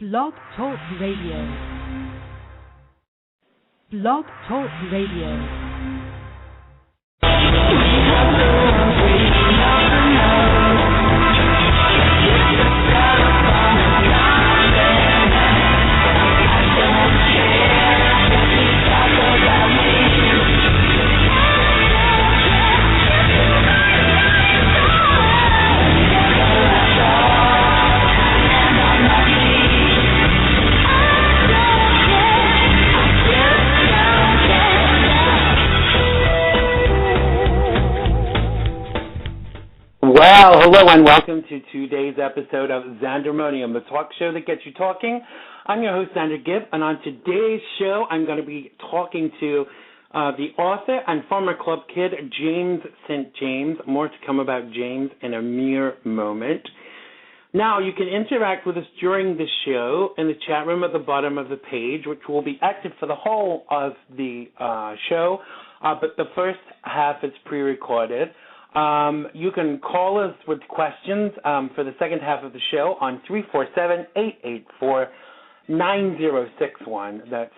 Blog Talk Radio. Blog Talk Radio. Well, hello and welcome to today's episode of Xandermonium, the talk show that gets you talking. I'm your host, Xander Gibb, and on today's show, I'm going to be talking to the author and former club kid, James St. James. More to come about James in a mere moment. Now, you can interact with us during the show in the chat room at the bottom of the page, which will be active for the whole of the show, but the first half is pre-recorded. You can call us with questions for the second half of the show on 347-884-9061. That's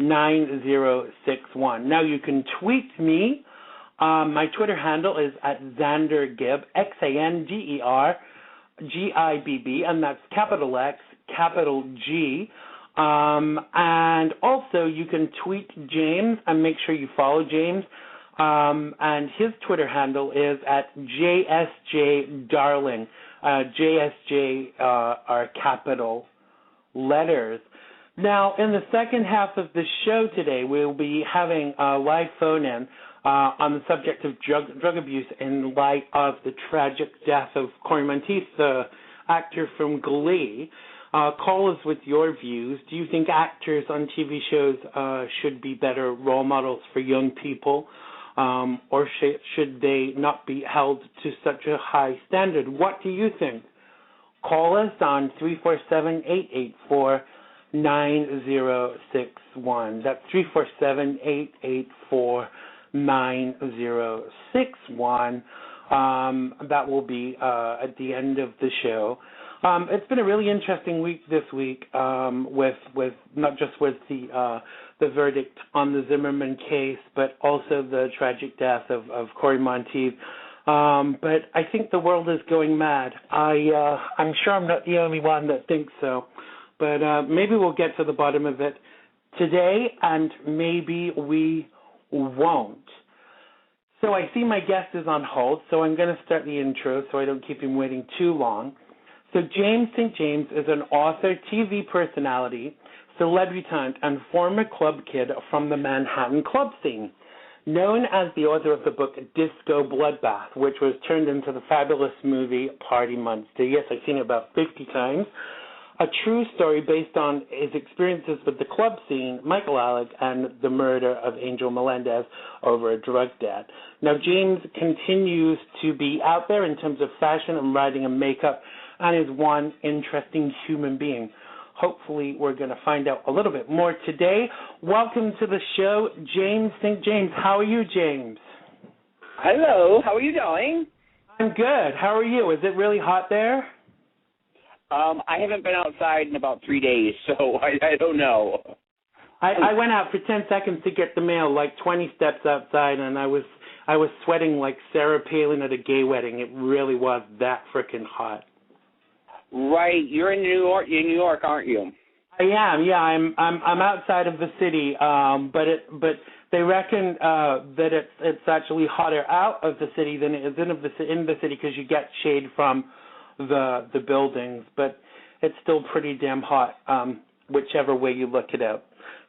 347-884-9061. Now, you can tweet me. My Twitter handle is at Xander Gibb, XanderGibb, and that's capital X, capital G. And also, you can tweet James and make sure you follow James. And his Twitter handle is at JSJDarling. JSJ are capital letters. Now, in the second half of the show today, we'll be having a live phone-in on the subject of drug abuse in light of the tragic death of Cory Montieth, the actor from Glee. Call us with your views. Do you think actors on TV shows should be better role models for young people? Or should they not be held to such a high standard? What do you think? Call us on 347-884-9061. That's 347-884-9061. That will be at the end of the show. It's been a really interesting week this week with not just with the verdict on the Zimmerman case, but also the tragic death of Cory Montieth. But I think the world is going mad. I'm sure I'm not the only one that thinks so. But maybe we'll get to the bottom of it today, and maybe we won't. So I see my guest is on hold, so I'm going to start the intro so I don't keep him waiting too long. So James St. James is an author, TV personality, celebutante, and former club kid from the Manhattan club scene. Known as the author of the book Disco Bloodbath, which was turned into the fabulous movie Party Monster. Yes, I've seen it about 50 times. A true story based on his experiences with the club scene, Michael Alec, and the murder of Angel Melendez over a drug debt. Now, James continues to be out there in terms of fashion and writing and makeup, and is one interesting human being. Hopefully, we're going to find out a little bit more today. Welcome to the show, James St. James. How are you, James? Hello. How are you doing? I'm good. How are you? Is it really hot there? I haven't been outside in about 3 days, so I don't know. I went out for 10 seconds to get the mail, like 20 steps outside, and I was sweating like Sarah Palin at a gay wedding. It really was that freaking hot. Right, you're in New York, aren't you? I am. Yeah, I'm outside of the city. But they reckon that it's actually hotter out of the city than it is in the city because you get shade from the buildings. But it's still pretty damn hot, whichever way you look it up.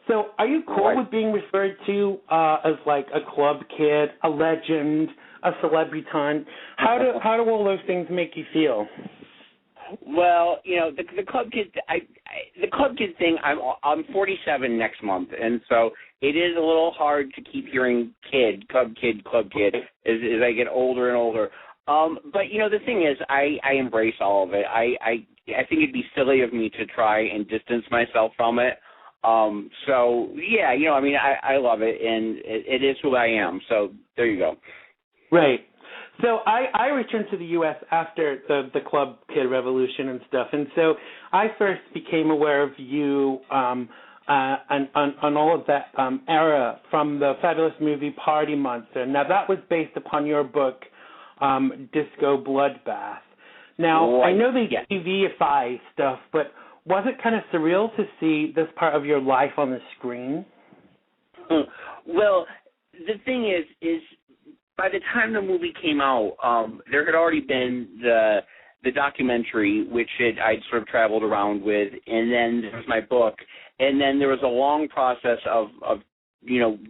So, are you cool with being referred to as like a club kid, a legend, a celebutante? How do all those things make you feel? Well, you know, the club kid, the club kid thing. I'm 47 next month, and so it is a little hard to keep hearing club kid as I get older and older. But you know, the thing is, I embrace all of it. I think it'd be silly of me to try and distance myself from it. So yeah, you know, I mean, I love it, and it is who I am. So there you go. Right. So I returned to the U.S. after the Club Kid Revolution and stuff, and so I first became aware of you on all of that era from the fabulous movie Party Monster. Now, that was based upon your book, Disco Bloodbath. Now, I know they TVify stuff, but was it kind of surreal to see this part of your life on the screen? Well, the thing is by the time the movie came out, there had already been the documentary, which I'd sort of traveled around with, and then there was my book, and then there was a long process of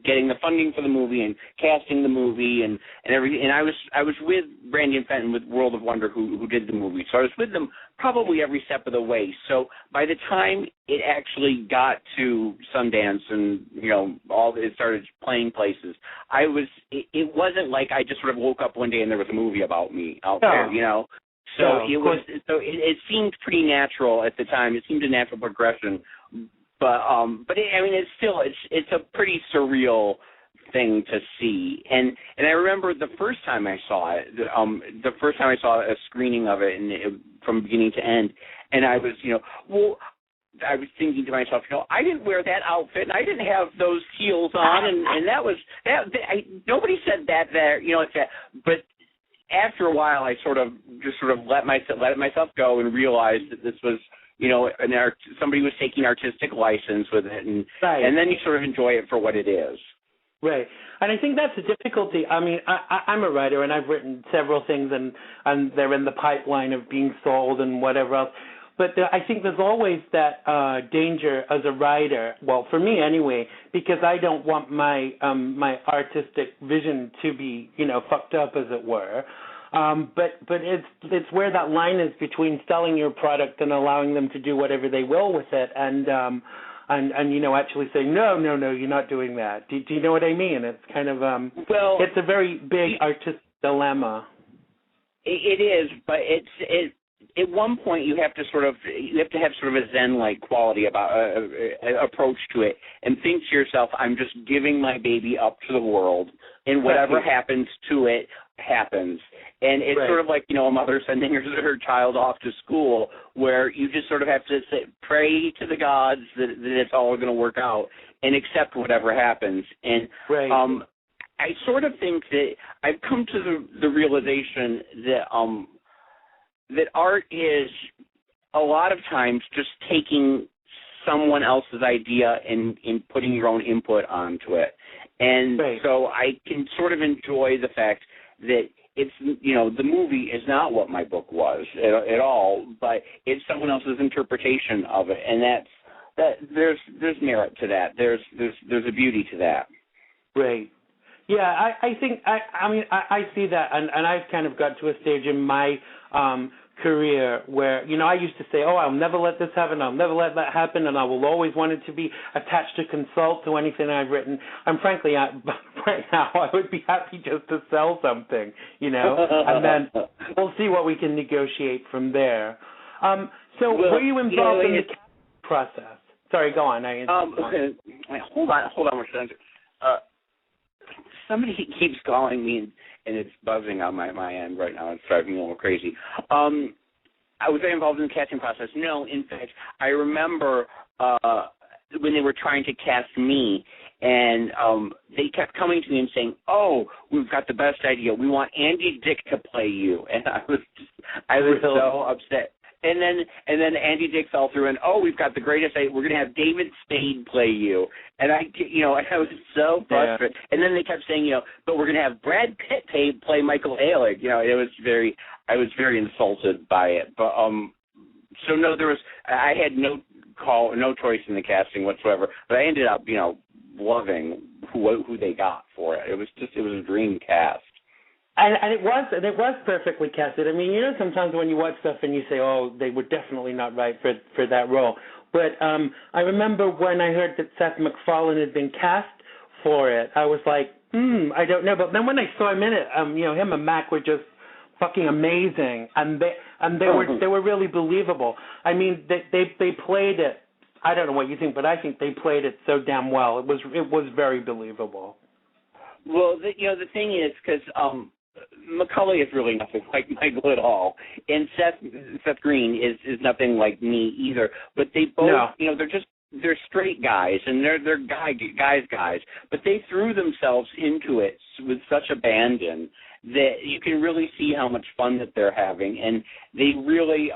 getting the funding for the movie and casting the movie and everything. And I was with Brandy and Fenton with World of Wonder who did the movie, so I was with them probably every step of the way. So by the time it actually got to Sundance and it started playing places, it wasn't like I just sort of woke up one day and there was a movie about me out there, So it seemed pretty natural at the time. It seemed a natural progression. But it's a pretty surreal thing to see, and I remember the first time I saw it, the first time I saw a screening of it, and from beginning to end, and I was, I was thinking to myself, I didn't wear that outfit, and I didn't have those heels on, and that was nobody said that there, like that, but after a while, I sort of let myself go and realized that this was. Somebody was taking artistic license with it, and then you sort of enjoy it for what it is. Right, and I think that's the difficulty. I mean, I'm a writer, and I've written several things, and they're in the pipeline of being sold and whatever else. But I think there's always that danger as a writer, well, for me anyway, because I don't want my my artistic vision to be, fucked up, as it were. But it's where that line is between selling your product and allowing them to do whatever they will with it, and actually saying no, you're not doing that. Do you know what I mean? It's kind of it's a very big artistic dilemma. It is, but at one point you have to have sort of a Zen-like quality about approach to it, and think to yourself, I'm just giving my baby up to the world, and whatever happens to it happens. And it's sort of like, a mother sending her child off to school, where you just sort of have to pray to the gods that it's all going to work out and accept whatever happens. And I sort of think that I've come to the realization that art is a lot of times just taking someone else's idea and putting your own input onto it. And so I can sort of enjoy the fact that it's, the movie is not what my book was at all, but it's someone else's interpretation of it, and that there's merit to that. There's a beauty to that. Right. Yeah, I think I see that, and I've kind of got to a stage in my career where, I used to say, I'll never let this happen, I'll never let that happen, and I will always want it to be attached to consult to anything I've written. And frankly, right now, I would be happy just to sell something, and then we'll see what we can negotiate from there. So were you involved in the process? Sorry, go on. Hold on one second. Somebody keeps calling me, and it's buzzing on my end right now. It's driving me a little crazy. I was very involved in the casting process. No, in fact, I remember when they were trying to cast me, and they kept coming to me and saying, we've got the best idea. We want Andy Dick to play you. And I was so upset. And then Andy Dick fell through, and we've got the greatest idea. We're going to have David Spade play you. And I was so frustrated. Yeah. And then they kept saying, but we're going to have Brad Pitt play Michael Ehrlich. I was very insulted by it. But so no, I had no choice in the casting whatsoever. But I ended up, loving who they got for it. It was a dream cast. And it was perfectly casted. I mean, sometimes when you watch stuff and you say, they were definitely not right for that role. But I remember when I heard that Seth MacFarlane had been cast for it, I was like, I don't know. But then when I saw him in it, him and Mac were just fucking amazing, and they were really believable. I mean, they played it. I don't know what you think, but I think they played it so damn well. It was very believable. Well, the thing is, because Macaulay is really nothing like Michael at all, and Seth Green is nothing like me either. But they both, they're straight guys, and they're guys, but they threw themselves into it with such abandon that you can really see how much fun that they're having, and they really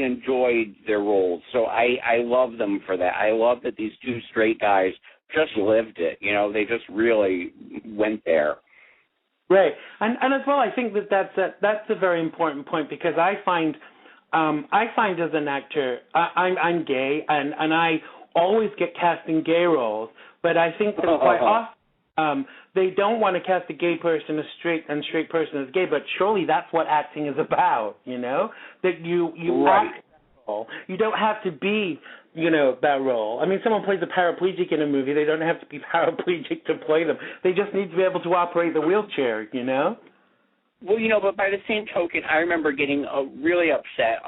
enjoyed their roles. So I love them for that. I love that these two straight guys just lived it. They just really went there. Right, and as well, I think that's a very important point, because I find as an actor, I'm gay, and I always get cast in gay roles, but I think that quite often they don't want to cast a gay person as straight and straight person as gay, but surely that's what acting is about, that you right. act that role. You don't have to be, that role. I mean, someone plays a paraplegic in a movie, they don't have to be paraplegic to play them. They just need to be able to operate the wheelchair, Well, but by the same token, I remember getting really upset.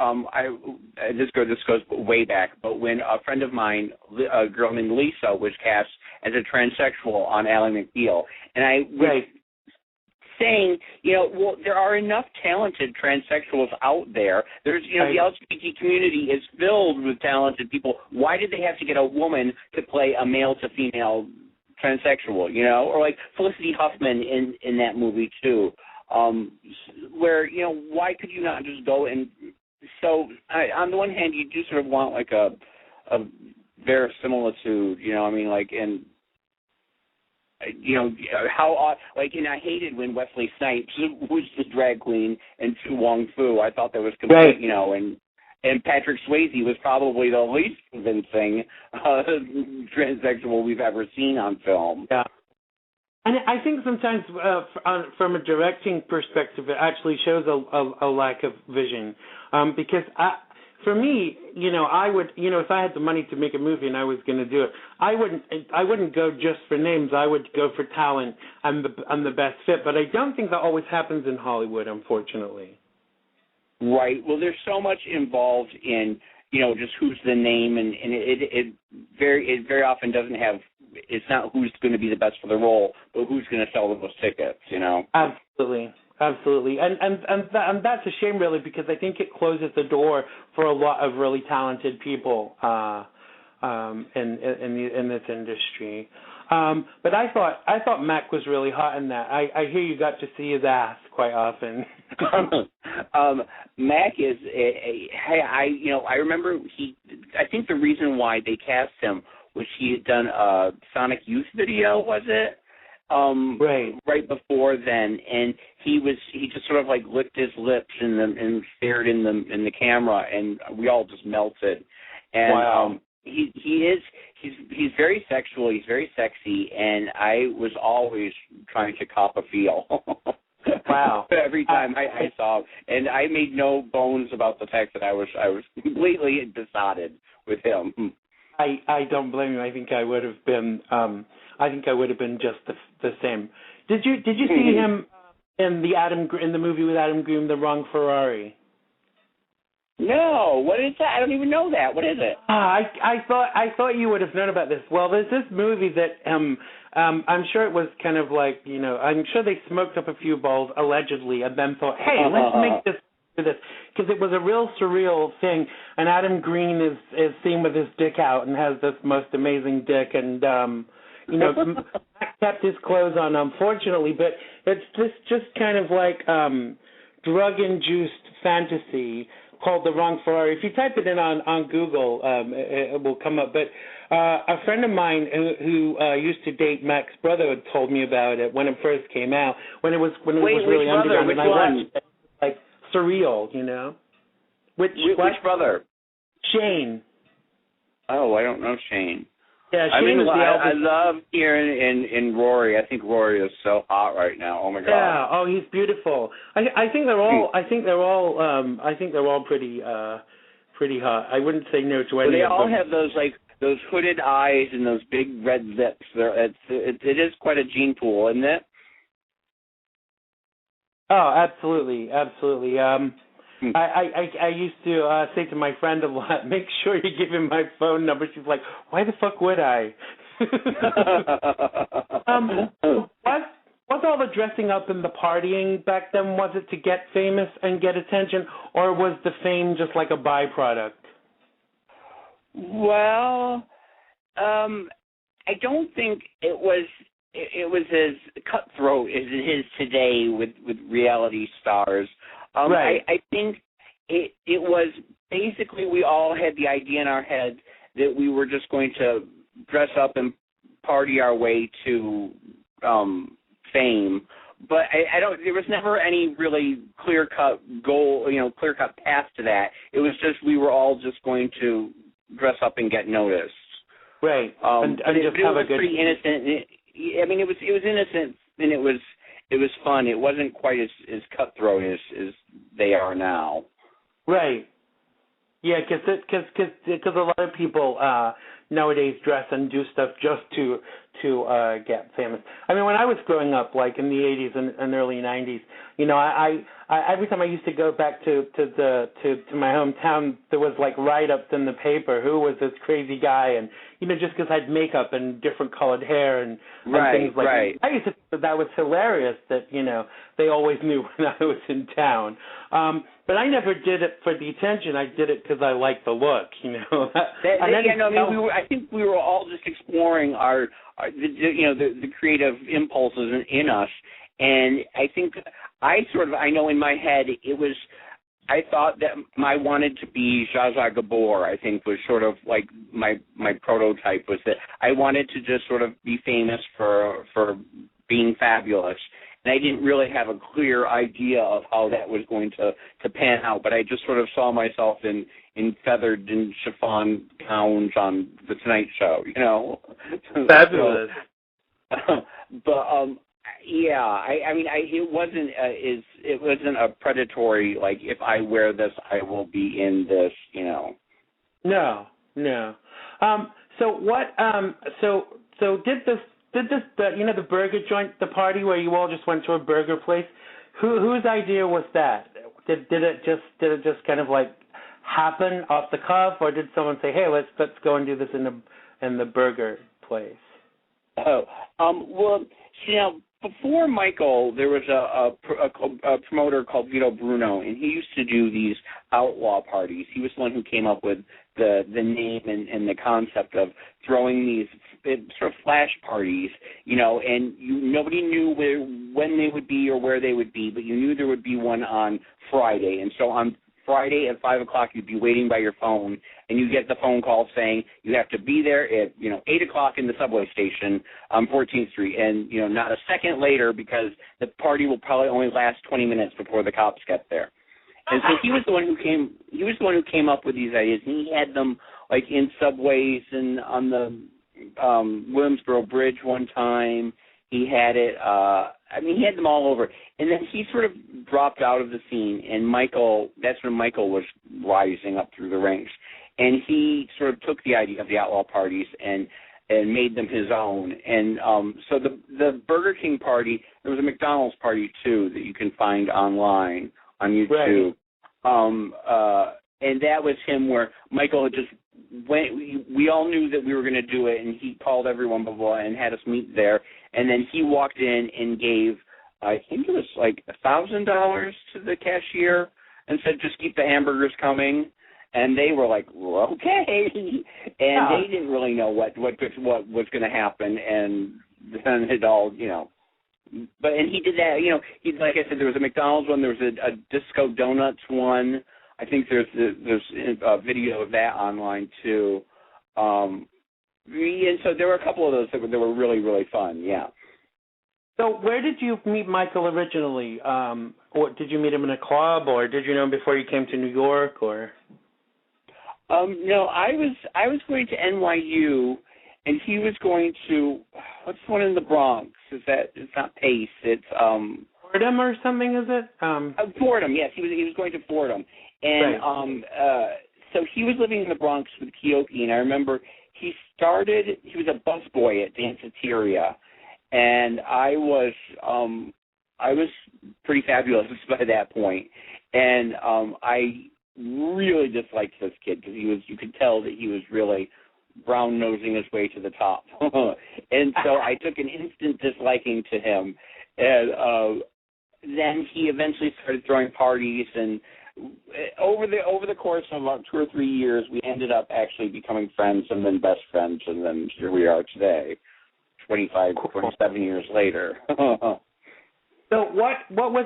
This goes way back, but when a friend of mine, a girl named Lisa, was cast as a transsexual on Ally McBeal, and I was saying, there are enough talented transsexuals out there. There's, the LGBT community is filled with talented people. Why did they have to get a woman to play a male to female transsexual? Or like Felicity Huffman in that movie too. Where, why could you not just go and, so on the one hand, you do sort of want like a verisimilitude, and and I hated when Wesley Snipes was the drag queen and Tu Wong Fu. I thought that was complete, and Patrick Swayze was probably the least convincing transsexual we've ever seen on film. Yeah. And I think sometimes from a directing perspective, it actually shows a lack of vision. Because for me, I would, if I had the money to make a movie and I was going to do it, I wouldn't go just for names. I would go for talent and the best fit. But I don't think that always happens in Hollywood, unfortunately. Right. Well, there's so much involved in, just who's the name, and it very often doesn't have. It's not who's going to be the best for the role, but who's going to sell the most tickets, Absolutely. And that's a shame, really, because I think it closes the door for a lot of really talented people in this industry. But I thought Mac was really hot in that. I hear you got to see his ass quite often. Mac is I remember I think the reason why they cast him was he had done a Sonic Youth video, was it? Right before then, and he just sort of like licked his lips and stared in the camera, and we all just melted. And wow. He's very sexual, he's very sexy, and I was always trying to cop a feel. Wow. Every time I saw him, and I made no bones about the fact that I was completely besotted with him. I don't blame you. I think I would have been. I think I would have been just the same. Did you see him in the movie with Adam Green, The Wrong Ferrari? No. What is that? I don't even know that. What is it? I thought you would have known about this. Well, there's this movie that I'm sure it was kind of like, I'm sure they smoked up a few balls allegedly and then thought, hey, let's make this. Because it was a real surreal thing, and Adam Green is seen with his dick out and has this most amazing dick, and Mac kept his clothes on, unfortunately, but it's just kind of like drug-induced fantasy called The Wrong Ferrari. If you type it in on Google, it will come up. But a friend of mine who used to date Mac's brother had told me about it when it first came out, when it was really underground, and I watched it. Like surreal, Which brother? Shane. Oh, I don't know Shane. Yeah, Shane is the eldest. I love hearing in Rory. I think Rory is so hot right now. Oh my God. Yeah. Oh, he's beautiful. I think they're all. I think they're all pretty hot. I wouldn't say no to any of them. They all have those hooded eyes and those big red lips. It is quite a gene pool, isn't it? Oh, absolutely. I used to say to my friend a lot, make sure you give him my phone number. She's like, why the fuck would I? Was all the dressing up and the partying back then, was it to get famous and get attention, or was the fame just like a byproduct? Well, I don't think it was as cutthroat as it is today with reality stars. Right. I think it was basically we all had the idea in our heads that we were just going to dress up and party our way to fame. But I don't. There was never any really clear-cut goal, clear-cut path to that. It was just we were all just going to dress up and get noticed. Right. And just have a good. Pretty innocent. It was innocent and it was fun. It wasn't quite as cutthroat as they are now. Right. Yeah, because a lot of people nowadays dress and do stuff just to get famous. I mean, when I was growing up, like in the 80s and early 90s, I every time I used to go back to my hometown, there was like write-ups in the paper. Who was this crazy guy? And just because I had makeup and different colored hair and things like that. I used to think that was hilarious. That they always knew when I was in town. But I never did it for the attention. I did it because I liked the look. I think we were all just exploring the creative impulses in us, and I think I know in my head I thought that I wanted to be Zsa Zsa Gabor. I think was sort of like my prototype was that I wanted to just sort of be famous for being fabulous. And I didn't really have a clear idea of how that was going to pan out, but I just sort of saw myself in feathered and chiffon gowns on the Tonight Show, Fabulous. It wasn't a predatory, like, if I wear this, I will be in this, No. So what? So did this the burger joint, the party where you all just went to a burger place? Whose idea was that? Did it just kind of like happen off the cuff, or did someone say, "Hey, let's go and do this in the burger place"? Before Michael, there was a promoter called Vito Bruno, and he used to do these outlaw parties. He was the one who came up with the name and the concept of throwing these sort of flash parties, and nobody knew when they would be or where they would be, but you knew there would be one on Friday. And so on Friday at 5 o'clock, you'd be waiting by your phone, and you get the phone call saying you have to be there at 8 o'clock in the subway station on 14th Street, and not a second later, because the party will probably only last 20 minutes before the cops get there. And so he was the one who came up with these ideas, and he had them like in subways and on the Williamsboro Bridge one time. He had it. He had them all over. And then he sort of dropped out of the scene, and that's when Michael was rising up through the ranks. And he sort of took the idea of the outlaw parties and made them his own. And so the Burger King party, there was a McDonald's party, too, that you can find online on YouTube. Right. And that was him where Michael had just went. We all knew that we were going to do it, and he called everyone, blah, blah, and had us meet there. And then he walked in and gave, I think it was like $1,000 to the cashier and said, just keep the hamburgers coming. And they were like, well, okay. And they didn't really know what was going to happen. And then it all, and he did that, like I said, there was a McDonald's one, there was a Disco Donuts one. I think there's a video of that online too. And so there were a couple of those that were really, really fun, yeah. So where did you meet Michael originally? Or did you meet him in a club, or did you know him before you came to New York, or? No, I was going to NYU, and he was going to, what's the one in the Bronx? It's not Pace, it's Fordham or something, is it? Fordham, yes, he was going to Fordham. And right. So he was living in the Bronx with Keoki, and I remember he was a busboy at Danceteria, and I was pretty fabulous by that point. And I really disliked this kid because you could tell that he was really brown-nosing his way to the top. And so I took an instant disliking to him. And then he eventually started throwing parties, and over the course of about 2 or 3 years, we ended up actually becoming friends and then best friends, and then here we are today, 27 years later. So what was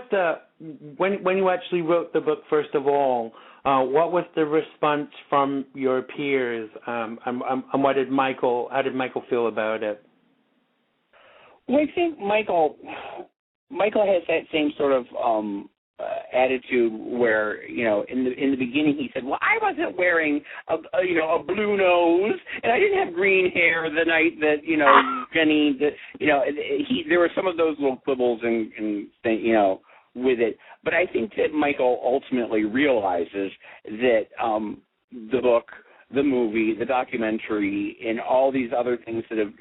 when you actually wrote the book, first of all, what was the response from your peers, and how did Michael feel about it? Well, I think Michael has that same sort of attitude where, in the beginning he said, well, I wasn't wearing a blue nose, and I didn't have green hair the night that, Jenny, there were some of those little quibbles and with it. But I think that Michael ultimately realizes that the book, the movie, the documentary, and all these other things that have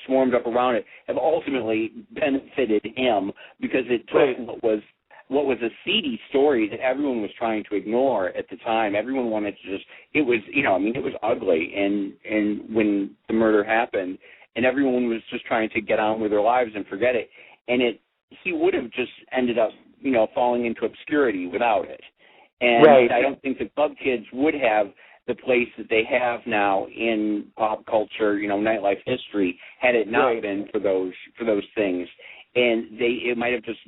swarmed up around it have ultimately benefited him, because it took what was a seedy story that everyone was trying to ignore at the time. Everyone wanted to it was ugly, and when the murder happened, and everyone was just trying to get on with their lives and forget it, and he would have just ended up, falling into obscurity without it. And I don't think the Club Kids would have the place that they have now in pop culture, nightlife history, had it not been for those things. And it might have just,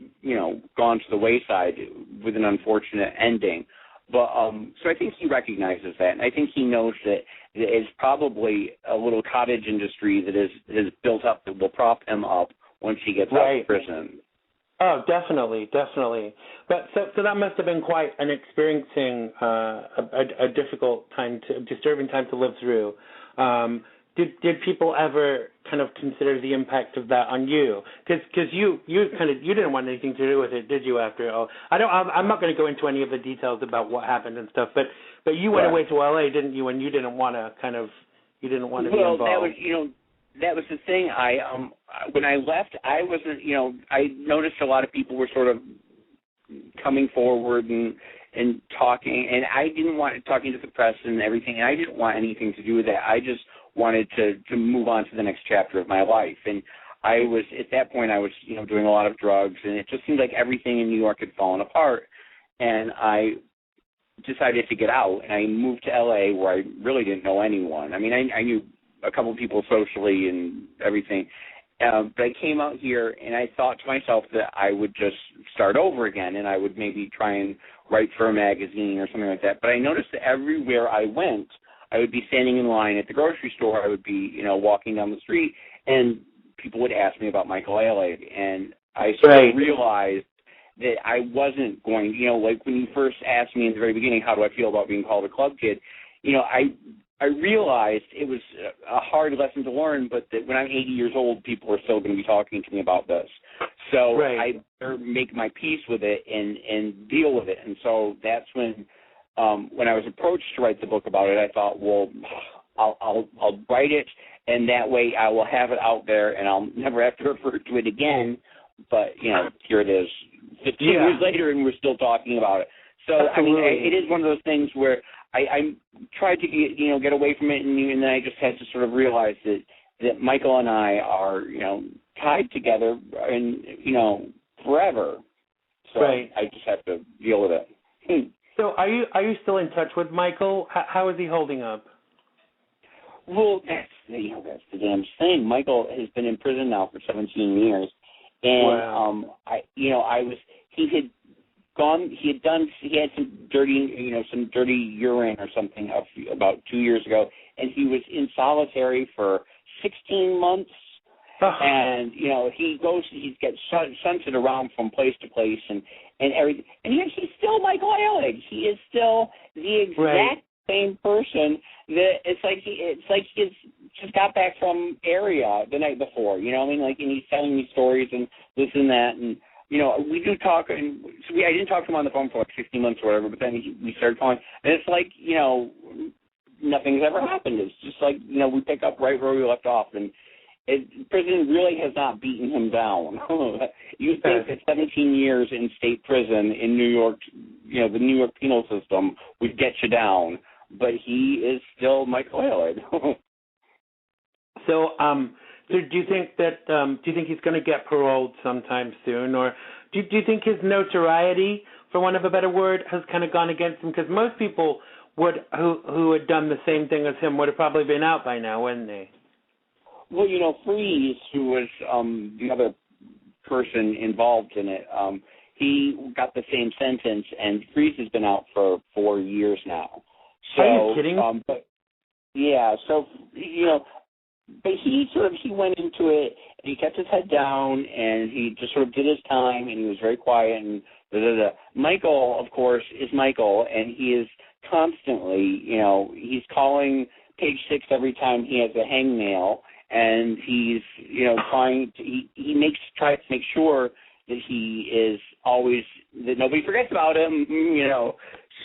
gone to the wayside with an unfortunate ending. But so I think he recognizes that, and I think he knows that it's probably a little cottage industry that is built up that will prop him up once he gets out of prison. Oh, definitely. But so that must have been quite an experiencing, a difficult time, disturbing time to live through. Did people ever kind of consider the impact of that on you? Because you didn't want anything to do with it, did you? After all, I'm not going to go into any of the details about what happened and stuff. But you went away to LA, didn't you? And you didn't want to be involved. Well, that was the thing. When I left, I wasn't. I noticed a lot of people were sort of coming forward and talking, and I didn't want talking to the press and everything. And I didn't want anything to do with that. I just wanted to move on to the next chapter of my life. And I was, at that point, I was, doing a lot of drugs, and it just seemed like everything in New York had fallen apart. And I decided to get out, and I moved to LA, where I really didn't know anyone. I mean, I knew a couple of people socially and everything. But I came out here, and I thought to myself that I would just start over again, and I would maybe try and write for a magazine or something like that. But I noticed that everywhere I went, I would be standing in line at the grocery store. I would be, walking down the street, and people would ask me about Michael Alig. And I sort of realized that I wasn't going, like when you first asked me in the very beginning, how do I feel about being called a club kid, I realized it was a hard lesson to learn, but that when I'm 80 years old, people are still going to be talking to me about this. So I better make my peace with it and deal with it. And so that's when I was approached to write the book about it, I thought, well, I'll write it, and that way I will have it out there, and I'll never have to refer to it again. But, here it is 15 years later, and we're still talking about it. So, Absolutely. I mean, it is one of those things where I tried to get away from it, and then I just had to sort of realize that Michael and I are, tied together and, forever. So I just have to deal with it. So are you still in touch with Michael? How is he holding up? Well, that's the damn thing. Michael has been in prison now for 17 years, and he had some dirty urine or something about 2 years ago, and he was in solitary for 16 months. And he gets shunted around from place to place and everything. And yet he's still Michael Alig. He is still the exact same person. That it's like he's just got back from area the night before. You know what I mean? Like, and he's telling me stories and this and that. And we do talk. And so I didn't talk to him on the phone for like 16 months or whatever. But then we started calling, and it's like nothing's ever happened. It's just like we pick up right where we left off. And prison really has not beaten him down. You think that 17 years in state prison in New York, the New York penal system would get you down, but he is still Michael Alig. So do you think he's going to get paroled sometime soon, or do you think his notoriety, for want of a better word, has kind of gone against him? Because most people who had done the same thing as him would have probably been out by now, wouldn't they? Well, Freeze, who was the other person involved in it, he got the same sentence, and Freeze has been out for 4 years now. So, are you kidding? But yeah, so but he went into it, and he kept his head down, and he just sort of did his time, and he was very quiet, and da-da-da. Michael, of course, is Michael, and he is constantly, he's calling Page Six every time he has a hangnail, and he's, trying to, he tries to make sure that he is always, that nobody forgets about him,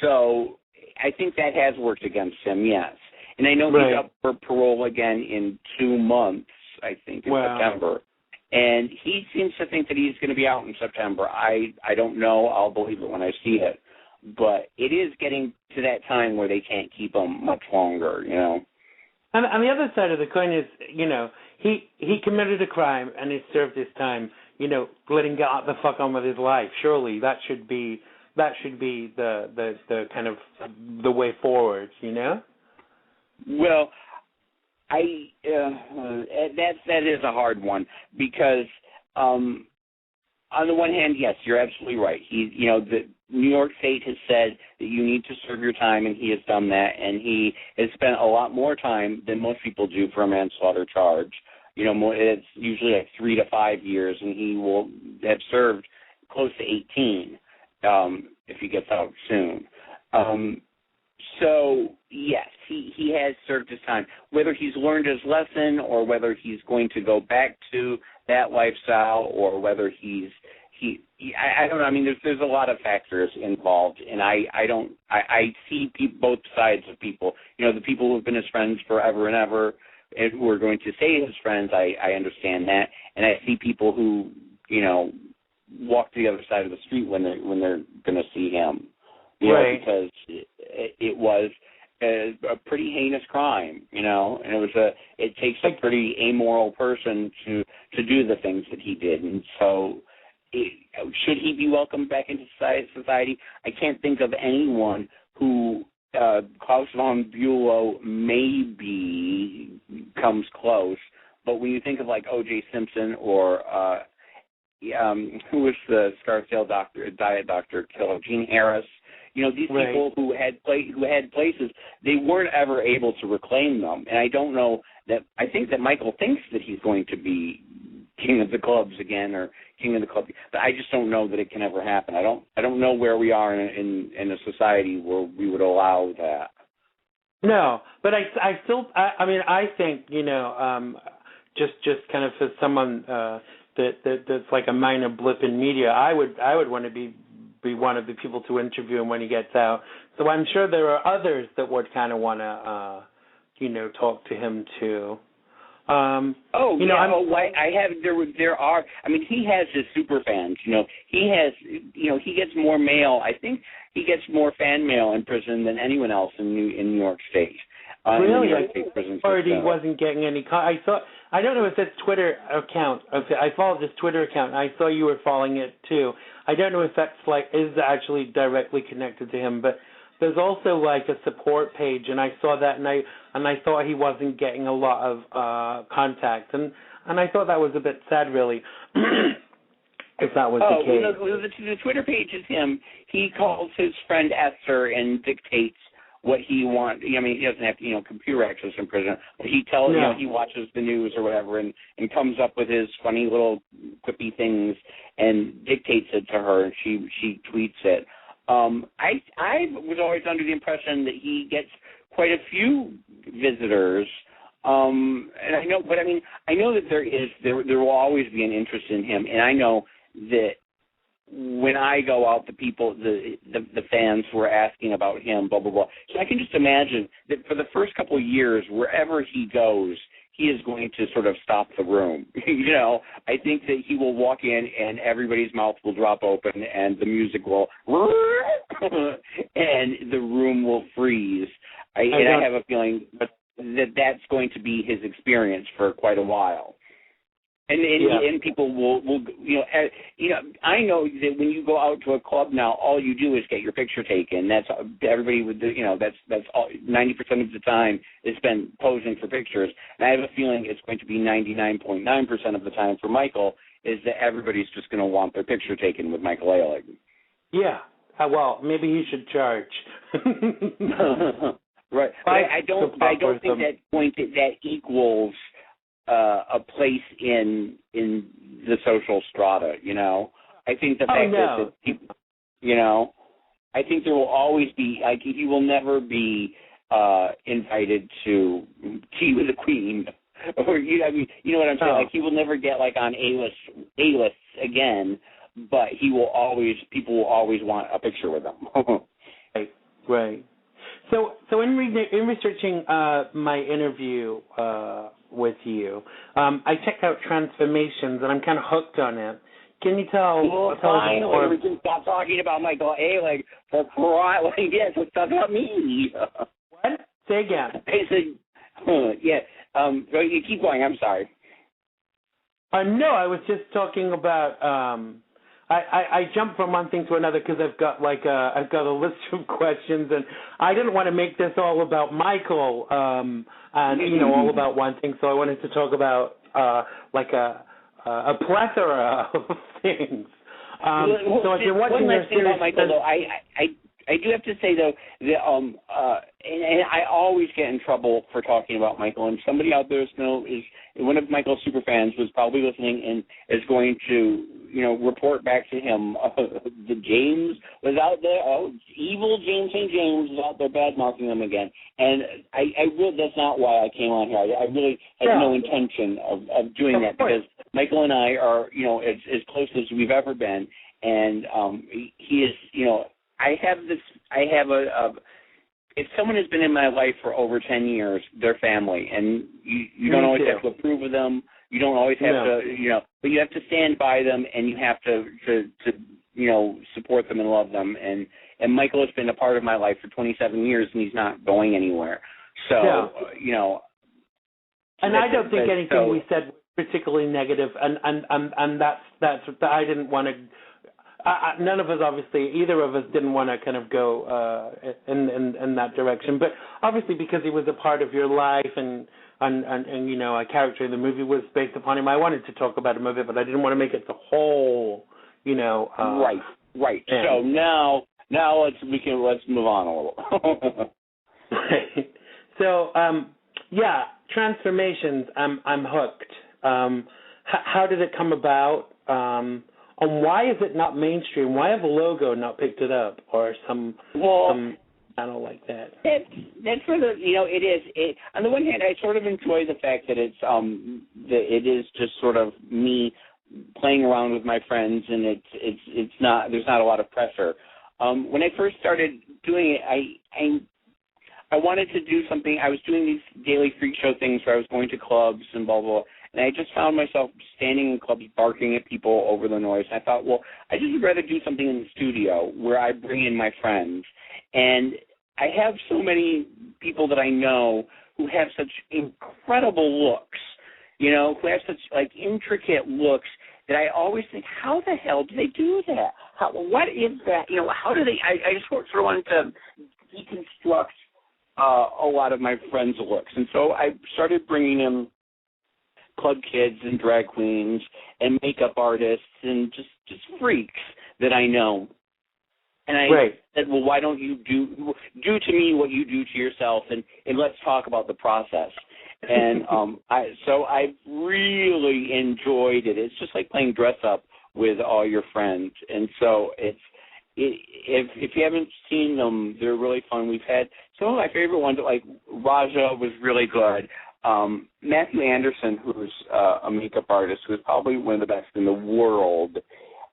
So I think that has worked against him, yes. And I know he's up for parole again in 2 months, I think, in September. And he seems to think that he's going to be out in September. I don't know. I'll believe it when I see it. But it is getting to that time where they can't keep him much longer, And on the other side of the coin is, he committed a crime and he served his time, letting get the fuck on with his life. Surely that should be the kind of the way forward, Well, that is a hard one because on the one hand, yes, you're absolutely right. The New York State has said that you need to serve your time, and he has done that, and he has spent a lot more time than most people do for a manslaughter charge. It's usually like 3 to 5 years, and he will have served close to 18 if he gets out soon. So, yes, he has served his time. Whether he's learned his lesson or whether he's going to go back to that lifestyle or whether I don't know. I mean, there's a lot of factors involved, and I see both sides of people. The people who have been his friends forever and ever and who are going to stay his friends, I understand that. And I see people who, walk to the other side of the street when they're going to see him. Because it was a pretty heinous crime, and it takes a pretty amoral person to do the things that he did, and so should he be welcomed back into society? I can't think of anyone who Klaus von Bülow maybe comes close, but when you think of like O.J. Simpson or who was the Scarsdale diet doctor killer, Gene Harris. These people who had places, they weren't ever able to reclaim them. And I think that Michael thinks that he's going to be king of the clubs again or king of the club. But I just don't know that it can ever happen. I don't know where we are in a society where we would allow that. No, but I think, just kind of as someone that's like a minor blip in media, I would want to be one of the people to interview him when he gets out. So I'm sure there are others that would kind of want to, talk to him too. There are. I mean, he has his super fans. He has. He gets more mail. I think he gets more fan mail in prison than anyone else in New York State. Really? Or he wasn't getting any. I don't know if that's Twitter account. Okay, I followed his Twitter account, and I saw you were following it too. I don't know if that's is actually directly connected to him, but there's also like a support page, and I saw that, and I thought he wasn't getting a lot of contact, and I thought that was a bit sad, really. If that was the case. The Twitter page is him. He calls his friend Esther and dictates what he wants. I mean, he doesn't have computer access in prison, but he tells he watches the news or whatever and comes up with his funny little quippy things and dictates it to her, and she tweets it. I was always under the impression that he gets quite a few visitors, and I know that there will always be an interest in him, and I know that when I go out, the people, the fans were asking about him, blah, blah, blah. So I can just imagine that for the first couple of years, wherever he goes, he is going to sort of stop the room. I think that he will walk in and everybody's mouth will drop open and the music will, and the room will freeze. I have a feeling that that's going to be his experience for quite a while. And people will I know that when you go out to a club now, all you do is get your picture taken. That's everybody would do. That's all. 90% of the time is spent posing for pictures. And I have a feeling it's going to be 99.9% of the time for Michael is that everybody's just going to want their picture taken with Michael Ehrlich. Yeah. Well, maybe he should charge. Right. But I don't think that equals a place in the social strata, I think the fact that people, I think there will always be, like, he will never be invited to Tea with the Queen, or you know what I'm saying? Like, he will never get like on A-lists again, but people will always want a picture with him. Right. So in researching my interview with you, I checked out Transformations, and I'm kind of hooked on it. Can you tell? Well, finally, we can stop talking about Michael Ehrlich for crying. Yes, let's talk about me. What? Say again. I said, yeah. You keep going. I'm sorry. No, I was just talking about. I jumped from one thing to another because I've got a list of questions, and I didn't want to make this all about Michael, and all about one thing. So I wanted to talk about a plethora of things. So I've been watching one last thing about Michael, though. I do have to say, though, that and I always get in trouble for talking about Michael, and somebody out there is one of Michael's super fans was probably listening and is going to report back to him the James was out there, evil James St. James was out there bad-mouthing him again. And I really, that's not why I came on here. I really had no intention of doing that, because Michael and I are, as close as we've ever been. And he is, if someone has been in my life for over 10 years, they're family. And you don't always have to approve of them. You don't always have to, but you have to stand by them, and you have to support them and love them. And Michael has been a part of my life for 27 years, and he's not going anywhere. So, And I don't think anything we said was particularly negative, and that's I didn't want to. None of us, obviously, either of us didn't want to kind of go in that direction. But obviously, because he was a part of your life and a character in the movie was based upon him, I wanted to talk about a movie, but I didn't want to make it the whole, Right. Thing. So now let's move on a little. Right. So Transformations. I'm hooked. How did it come about? And why is it not mainstream? Why have a logo not picked it up, or some channel like that? That's where it is. On the one hand, I sort of enjoy the fact that it's it is just sort of me playing around with my friends, and it's not, there's not a lot of pressure. When I first started doing it, I wanted to do something. I was doing these daily freak show things where I was going to clubs and blah, blah, blah. And I just found myself standing in clubs barking at people over the noise. And I thought, well, I just would rather do something in the studio where I bring in my friends. And I have so many people that I know who have such incredible looks, who have such, intricate looks that I always think, how the hell do they do that? What is that? How do they – I just sort of wanted to deconstruct a lot of my friends' looks. And so I started bringing in club kids and drag queens and makeup artists and just freaks that I know. And I said, well, why don't you do to me what you do to yourself, and let's talk about the process. And I've really enjoyed it. It's just like playing dress up with all your friends. And so if you haven't seen them, they're really fun. We've had some of my favorite ones, like Raja was really good. Matthew Anderson, who's a makeup artist, who's probably one of the best in the world.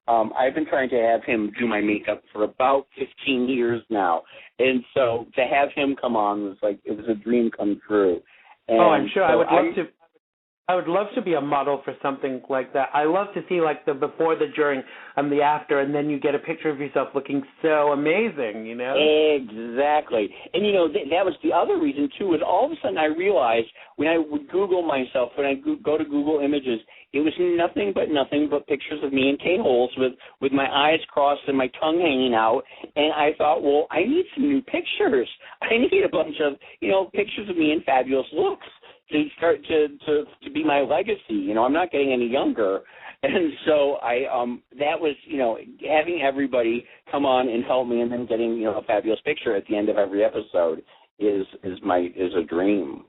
I've been trying to have him do my makeup for about 15 years now. And so to have him come on was it was a dream come true. And I'm sure. I would love to. I would love to be a model for something like that. I love to see like the before, the during, and the after, and then you get a picture of yourself looking so amazing, you know? Exactly. And, that was the other reason, too, is all of a sudden I realized when I would Google myself, when I go to Google Images, it was nothing but pictures of me in K-holes with my eyes crossed and my tongue hanging out. And I thought, well, I need some new pictures. I need a bunch of, pictures of me in fabulous looks to start to be my legacy. I'm not getting any younger. And so that was, having everybody come on and help me and then getting, a fabulous picture at the end of every episode is a dream.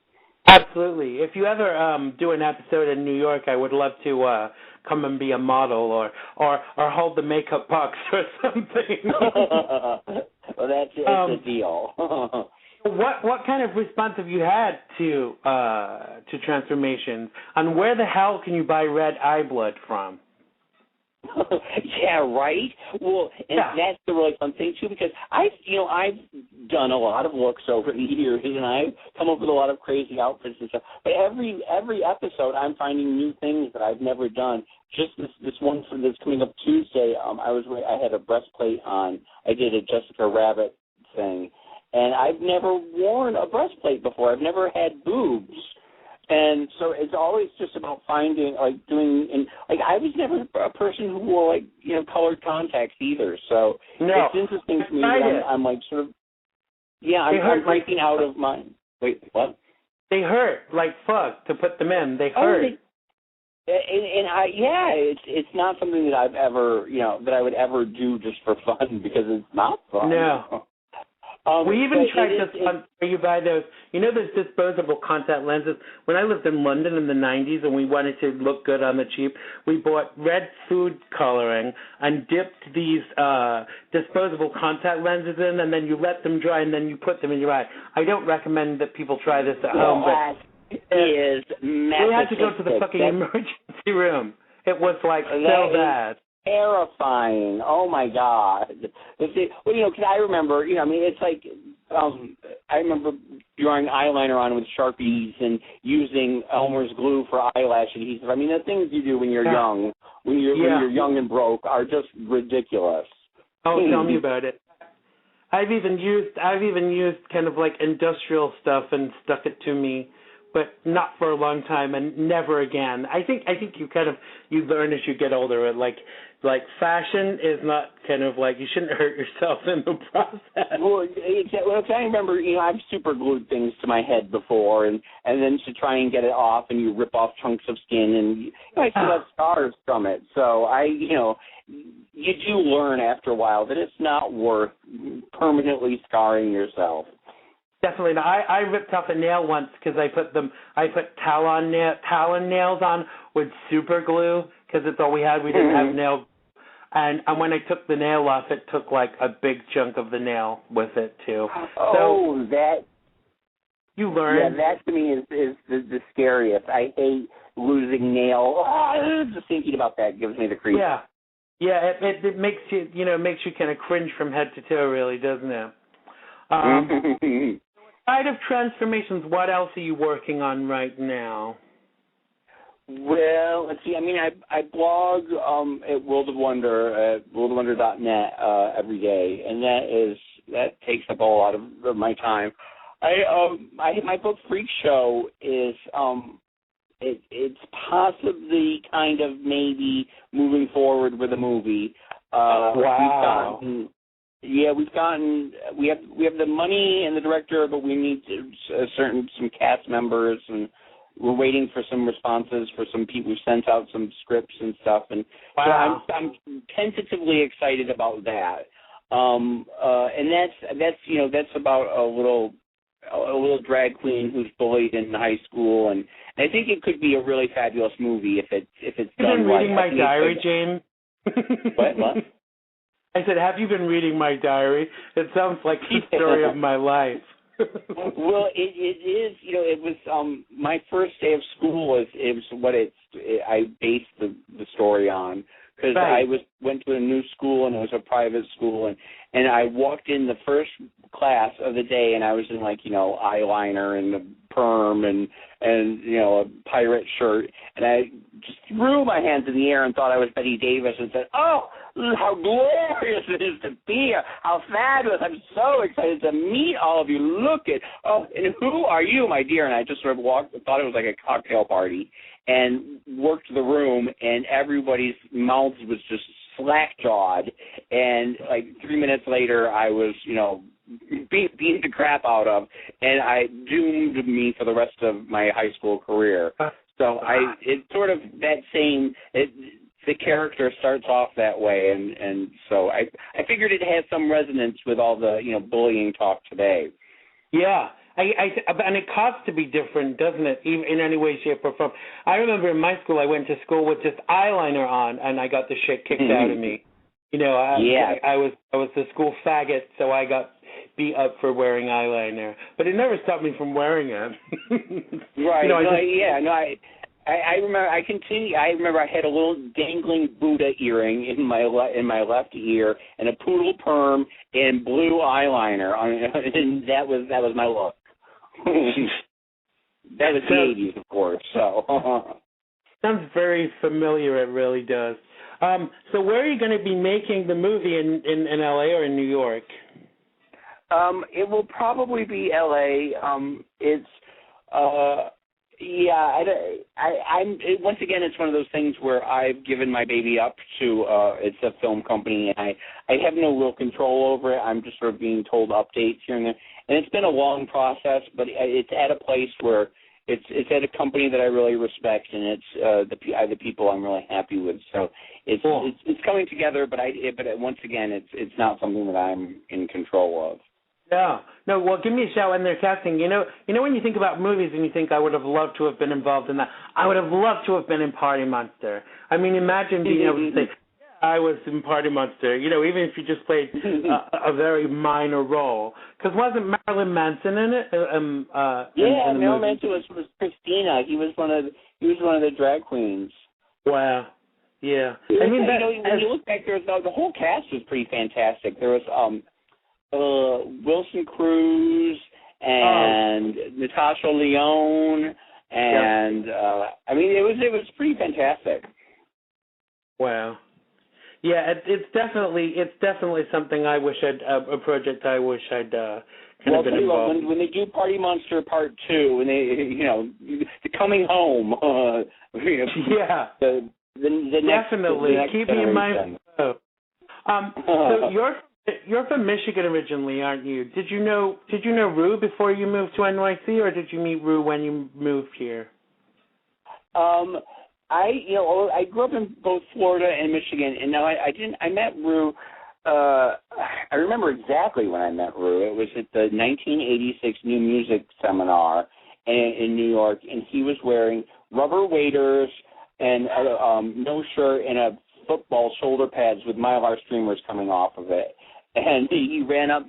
Absolutely. If you ever do an episode in New York, I would love to come and be a model or hold the makeup box or something. Well, that's a deal. What kind of response have you had to transformations? And where the hell can you buy red eye blood from? Yeah, right. Well, and that's the really fun thing too, because I've done a lot of looks over the years, and I've come up with a lot of crazy outfits and stuff. But every episode, I'm finding new things that I've never done. Just this one that's coming up Tuesday, I had a breastplate on. I did a Jessica Rabbit thing. And I've never worn a breastplate before. I've never had boobs. And so it's always just about finding, I was never a person who wore, colored contacts either. So it's interesting to me that I'm sort of, I'm breaking out of my, wait, what? They hurt like fuck to put them in. They hurt. It's not something that I've ever, that I would ever do just for fun because it's not fun. No. We even tried this on where you buy those, those disposable contact lenses. When I lived in London in the 90s and we wanted to look good on the cheap, we bought red food coloring and dipped these disposable contact lenses in, and then you let them dry, and then you put them in your eye. I don't recommend that people try this at home, but is we had to go to the fucking emergency room. It was so bad. Terrifying. Oh, my God. Because I remember, it's like I remember drawing eyeliner on with Sharpies and using Elmer's glue for eyelash adhesive. The things you do when you're young, when you're young and broke are just ridiculous. Oh, tell me about it. I've even used kind of industrial stuff and stuck it to me, but not for a long time and never again. I think you learn as you get older. Fashion is not you shouldn't hurt yourself in the process. Well, I remember, I've super glued things to my head before, and then to try and get it off, and you rip off chunks of skin, and I still have scars from it. So you do learn after a while that it's not worth permanently scarring yourself. Definitely not. I ripped off a nail once because I put talon nails on with super glue because it's all we had. We didn't have nail. And when I took the nail off, it took a big chunk of the nail with it too. Oh, so, that. You learn. Yeah, that to me is the scariest. I hate losing nail. Just thinking about that gives me the creep. Yeah. Yeah, it makes you, makes you kind of cringe from head to toe, really, doesn't it? Outside of transformations, what else are you working on right now? Well, let's see. I blog at World of Wonder at worldofwonder.net every day, and that takes up a lot of my time. My book Freak Show is it's possibly kind of maybe moving forward with a movie. Wow. We have the money and the director, but we need some cast members, and we're waiting for some responses for some people who sent out some scripts and stuff. And wow. So I'm tentatively excited about that. And that's about a little drag queen who's bullied in high school, and I think it could be a really fabulous movie if it's done right. You've been reading my diary, James? What? I said, have you been reading my diary? It sounds like the story of my life. Well, it is. It was my first day of school. I based the story on. because right. I went to a new school and it was a private school, and I walked in the first class of the day and I was in like, eyeliner and a perm and a pirate shirt, and I just threw my hands in the air and thought I was Betty Davis and said, "Oh, how glorious it is to be here! How fabulous! I'm so excited to meet all of you. Look at, and who are you, my dear?" And I just sort of thought it was like a cocktail party, and worked the room, and everybody's mouths was just slack-jawed, and like 3 minutes later, I was, beat the crap out of, and I doomed me for the rest of my high school career. So it's sort of that same. The character starts off that way, and so I figured it has some resonance with all the bullying talk today. Yeah. And it costs to be different, doesn't it, even in any way, shape, or form? I remember in my school, I went to school with just eyeliner on, and I got the shit kicked out of me. I was the school faggot, so I got beat up for wearing eyeliner. But it never stopped me from wearing it. Right. I remember. I remember I had a little dangling Buddha earring in my left ear, and a poodle perm and blue eyeliner, and that was my look. That was the 80s, of course. So sounds very familiar. It really does. So where are you going to be making the movie, in LA or in New York? It will probably be LA. Once again, it's one of those things where I've given my baby up to it's a film company, and I have no real control over it. I'm just sort of being told updates here and there, and it's been a long process, but it's at a place where it's at a company that I really respect, and it's the people I'm really happy with. So it's cool. It's coming together, but once again, it's not something that I'm in control of. No. Well, give me a shout when they're casting. When you think about movies and you think I would have loved to have been involved in that, I would have loved to have been in Party Monster. I mean, imagine being able to say, I was in Party Monster. Even if you just played a very minor role, because wasn't Marilyn Manson in it? Marilyn Manson was Christina. He was one of the drag queens. Wow. Yeah. I mean, when you look back, the whole cast was pretty fantastic. There was Wilson Cruz and Natasha Lyonne, and I mean, it was pretty fantastic. Wow. Yeah, it's definitely something I wish a project I wish I'd kind of been involved. When they do Party Monster Part 2, when they the Coming Home, yeah, the definitely next keep me in mind. So you're from Michigan originally, aren't you? Did you know Rue before you moved to NYC, or did you meet Rue when you moved here? I grew up in both Florida and Michigan, and now I met Rue. I remember exactly when I met Rue. It was at the 1986 New Music Seminar in New York, and he was wearing rubber waders and no shirt and a football shoulder pads with Mylar streamers coming off of it. And he ran up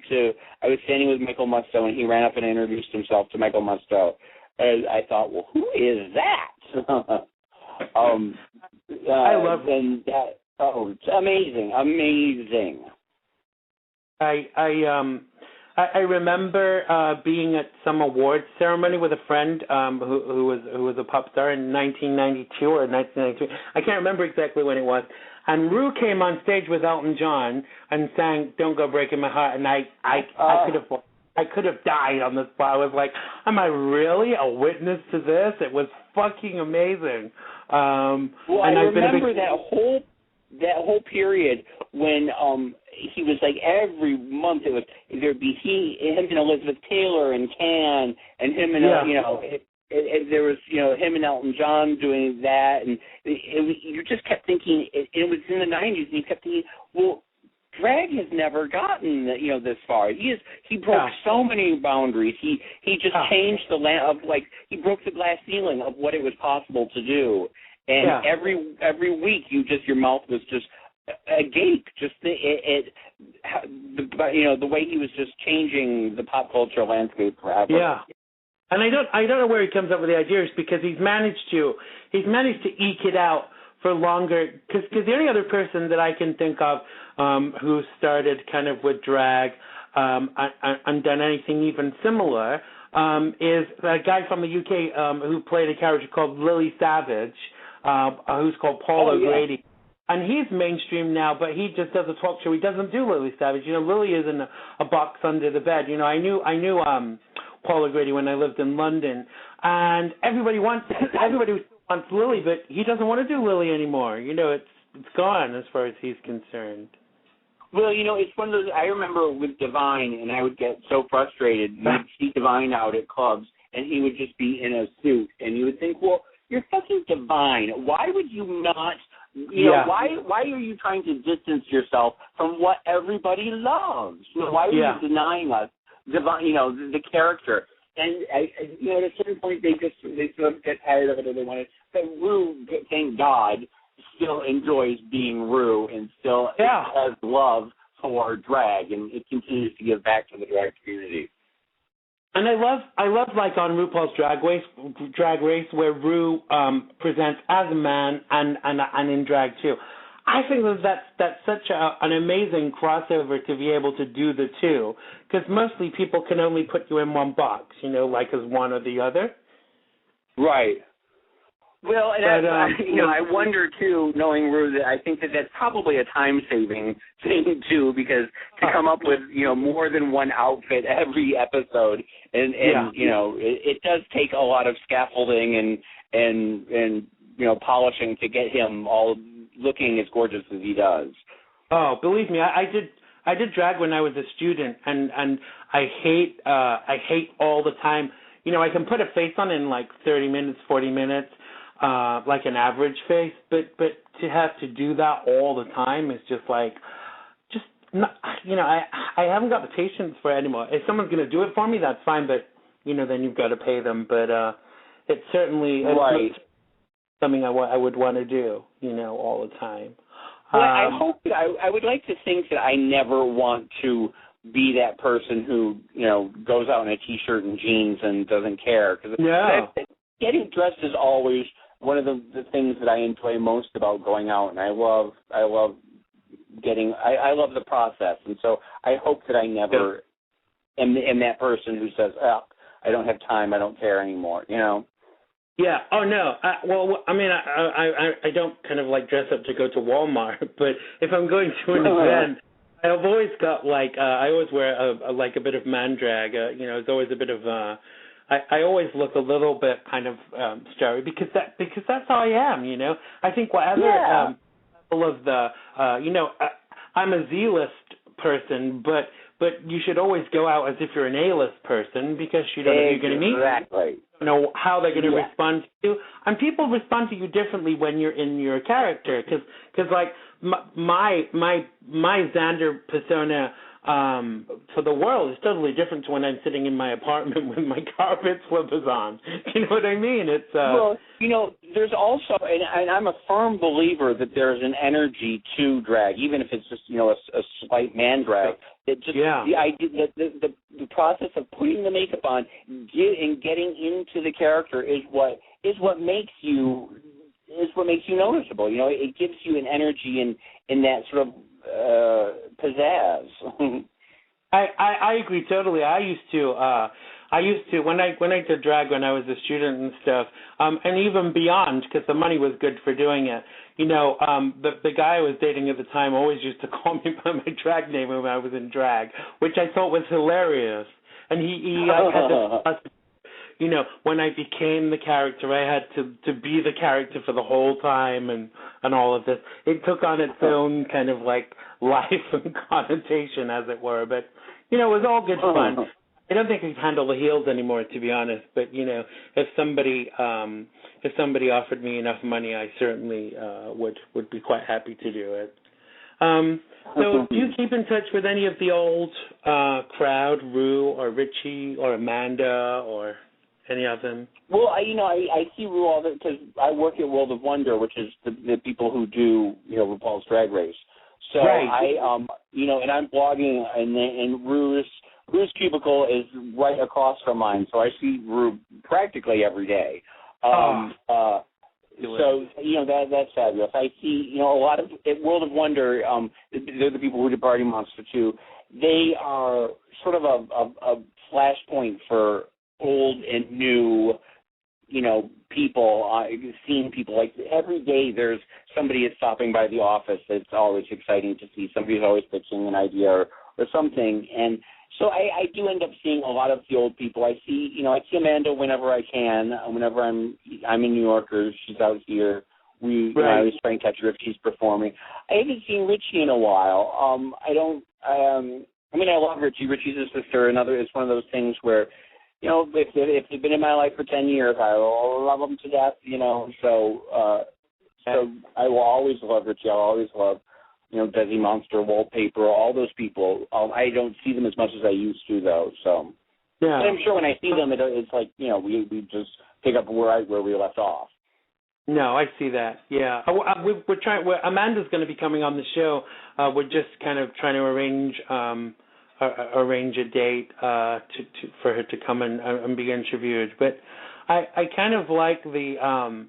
I was standing with Michael Musto, and he ran up and introduced himself to Michael Musto. And I thought, well, who is that? I love it. And that. Oh, it's amazing. I remember being at some awards ceremony with a friend who was a pop star in 1992 or 1993. I can't remember exactly when it was. And Rue came on stage with Elton John and sang "Don't Go Breaking My Heart," and I could have died on the spot. I was like, am I really a witness to this? It was fucking amazing. Well, and I remember that whole period when he was like every month there'd be him and Elizabeth Taylor and Can and him and there was him and Elton John doing that, and you just kept thinking it was in the 90s, and you kept thinking, well, drag has never gotten this far. He broke so many boundaries. He just changed the he broke the glass ceiling of what it was possible to do. And every week your mouth was just agape. Just the way he was just changing the pop culture landscape forever. Yeah. And I don't know where he comes up with the ideas, because he's managed to eke it out for longer, because the only other person that I can think of who started kind of with drag and done anything even similar is a guy from the UK who played a character called Lily Savage, who's called Paul O'Grady. And he's mainstream now, but he just does a talk show. He doesn't do Lily Savage. Lily is in a box under the bed. I knew Paul O'Grady when I lived in London, and everybody wants Lily, but he doesn't want to do Lily anymore. It's gone as far as he's concerned. Well, it's one of those. I remember with Divine, and I would get so frustrated. You'd see Divine out at clubs, and he would just be in a suit, and you would think, well, you're fucking Divine. Why would you not? Why are you trying to distance yourself from what everybody loves? Why are you denying us Divine? The character. And at a certain point, they sort of get tired of it, or they want to. But Rue, thank God, still enjoys being Rue, and still has love for drag, and it continues to give back to the drag community. And I love like on RuPaul's Drag Race where Rue presents as a man and in drag too. I think that's such an amazing crossover to be able to do the two, because mostly people can only put you in one box, like as one or the other. Right. Well, and I wonder too, knowing Rue, that I think that that's probably a time-saving thing too, because to come up with more than one outfit every episode, and it does take a lot of scaffolding and polishing to get him all looking as gorgeous as he does. Oh, believe me, I did drag when I was a student, and I hate all the time. I can put a face on in like 30 minutes, 40 minutes. Like an average face, but to have to do that all the time is just like, I haven't got the patience for it anymore. If someone's going to do it for me, that's fine, but, then you've got to pay them. But it's certainly something I would want to do, all the time. Well, I hope that I would like to think that I never want to be that person who, goes out in a T-shirt and jeans and doesn't care. Cause getting dressed is always one of the things that I enjoy most about going out, and I love the process, and so I hope that I never am that person who says, "Oh, I don't have time, I don't care anymore," Yeah. Oh no. I don't kind of like dress up to go to Walmart, but if I'm going to an event, I've always got I always wear a bit of man drag. It's always a bit of. I always look a little bit kind of starry because that's how I am, I think whatever level of the I'm a Z-list person, but you should always go out as if you're an A-list person, because you don't know who you're going to meet. Exactly. You know how they're going to respond to you, and people respond to you differently when you're in your character. Because like my Xander persona for the world is totally different to when I'm sitting in my apartment with my carpet slippers on. You know what I mean? It's well, there's also, and I'm a firm believer that there's an energy to drag, even if it's just a slight man drag. That just the idea, the process of putting the makeup on and getting into the character is what makes you noticeable. It gives you an energy in that sort of pizzazz. I agree totally. I used to when I did drag when I was a student and stuff, and even beyond, because the money was good for doing it. The guy I was dating at the time always used to call me by my drag name when I was in drag, which I thought was hilarious. And he had this, when I became the character, I had to be the character for the whole time and all of this. It took on its own kind of like life and connotation, as it were. But, it was all good fun. I don't think I can handle the heels anymore, to be honest. But, if somebody offered me enough money, I certainly would be quite happy to do it. So do you keep in touch with any of the old crowd, Rue or Richie or Amanda or any of them? Well, I see Rue all the, because I work at World of Wonder, which is the people who do RuPaul's Drag Race. So right. And I'm blogging, and Rue's cubicle is right across from mine, so I see Rue practically every day. So, that's fabulous. I see, a lot of World of Wonder, they're the people who did Party Monster 2. They are sort of a flashpoint for old and new, people, seeing people. Like every day there's somebody is stopping by the office. It's always exciting to see. Somebody's always pitching an idea or something. And so I do end up seeing a lot of the old people. I see Amanda whenever I can. Whenever I'm in New York or she's out here, I always try and catch her if she's performing. I haven't seen Richie in a while. I love Richie. Richie's a sister. It's one of those things where, if they've been in my life for 10 years, I will love them to death. So I will always love Richie. I'll always love, Desi Monster, Wallpaper, all those people. I don't see them as much as I used to, though. So, yeah. But I'm sure when I see them, it's like we just pick up where we left off. No, I see that. Yeah, we're trying. Amanda's going to be coming on the show. We're just kind of trying to arrange a date for her to come and be interviewed. But I kind of like the.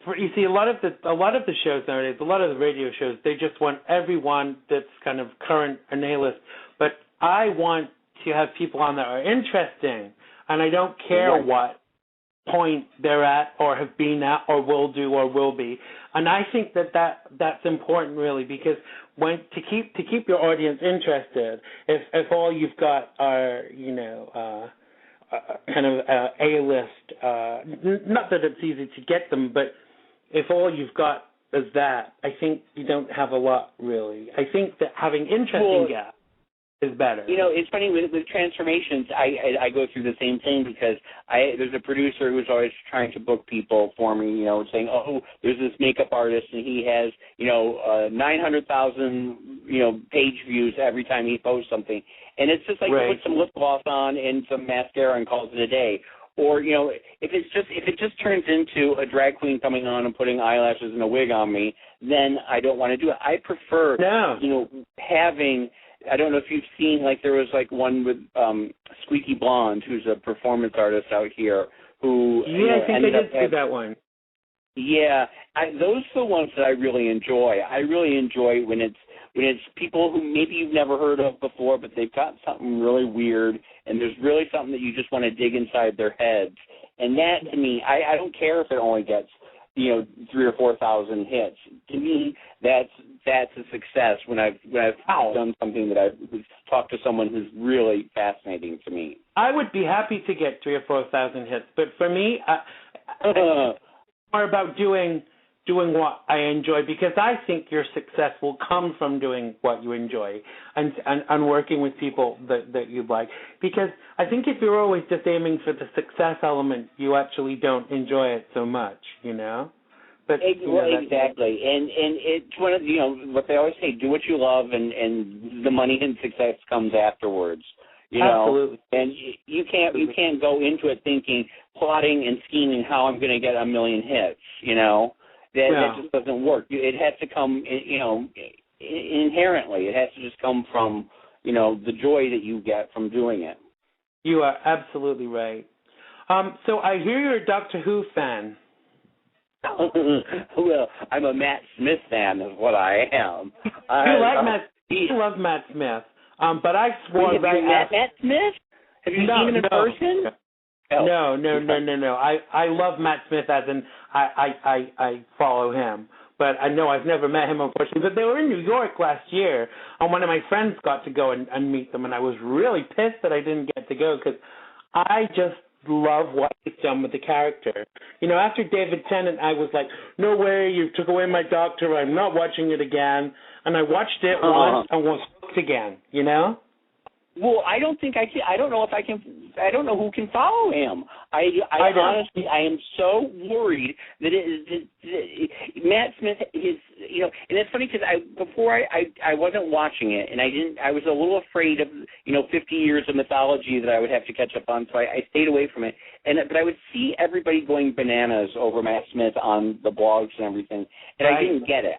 You see, a lot of the shows nowadays, a lot of the radio shows, they just want everyone that's kind of current and A-list. But I want to have people on that are interesting, and I don't care what point they're at or have been at or will do or will be. And I think that's important, really, because to keep your audience interested, if all you've got are kind of A-list, not that it's easy to get them, but if all you've got is that, I think you don't have a lot, really. I think that having interesting guests is better. It's funny with transformations. I go through the same thing because there's a producer who's always trying to book people for me. Saying, there's this makeup artist and he has 900,000 page views every time he posts something, and it's just like he puts some lip gloss on and some mascara and calls it a day. Or if it just turns into a drag queen coming on and putting eyelashes and a wig on me, then I don't want to do it. I prefer having. I don't know if you've seen, there was one with Squeaky Blonde, who's a performance artist out here, who I think I did see that one. Yeah, those are the ones that I really enjoy. I really enjoy when it's people who maybe you've never heard of before, but they've got something really weird, and there's really something that you just want to dig inside their heads. And that, to me, I don't care if it only gets 3,000 or 4,000 hits. To me, that's a success when I've done something that I've talked to someone who's really fascinating to me. I would be happy to get 3,000 or 4,000 hits, but for me, it's more about doing what I enjoy, because I think your success will come from doing what you enjoy and working with people that you like. Because I think if you're always just aiming for the success element, you actually don't enjoy it so much, But exactly, and it's one of what they always say: do what you love, and the money and success comes afterwards. Absolutely. And you can't go into it thinking, plotting and scheming how I'm going to get 1 million hits. That just doesn't work. It has to come, inherently. It has to just come from, the joy that you get from doing it. You are absolutely right. So I hear you're a Doctor Who fan. Well, I'm a Matt Smith fan, is what I am. You love Matt Smith. But I swore that Matt Smith? Have you seen him in person? No. I love Matt Smith as in I follow him. But I know I've never met him, unfortunately. But they were in New York last year, and one of my friends got to go and meet them, and I was really pissed that I didn't get to go because I just love what he's done with the character. After David Tennant, I was like, no way, you took away my Doctor, I'm not watching it again. And I watched it once and was hooked again, Well, I don't think I can. I don't know if I can. I don't know who can follow him. I honestly, I am so worried that Matt Smith is, and it's funny because before I wasn't watching it, and I was a little afraid of, 50 years of mythology that I would have to catch up on, so I stayed away from it. But I would see everybody going bananas over Matt Smith on the blogs and everything, and I didn't get it.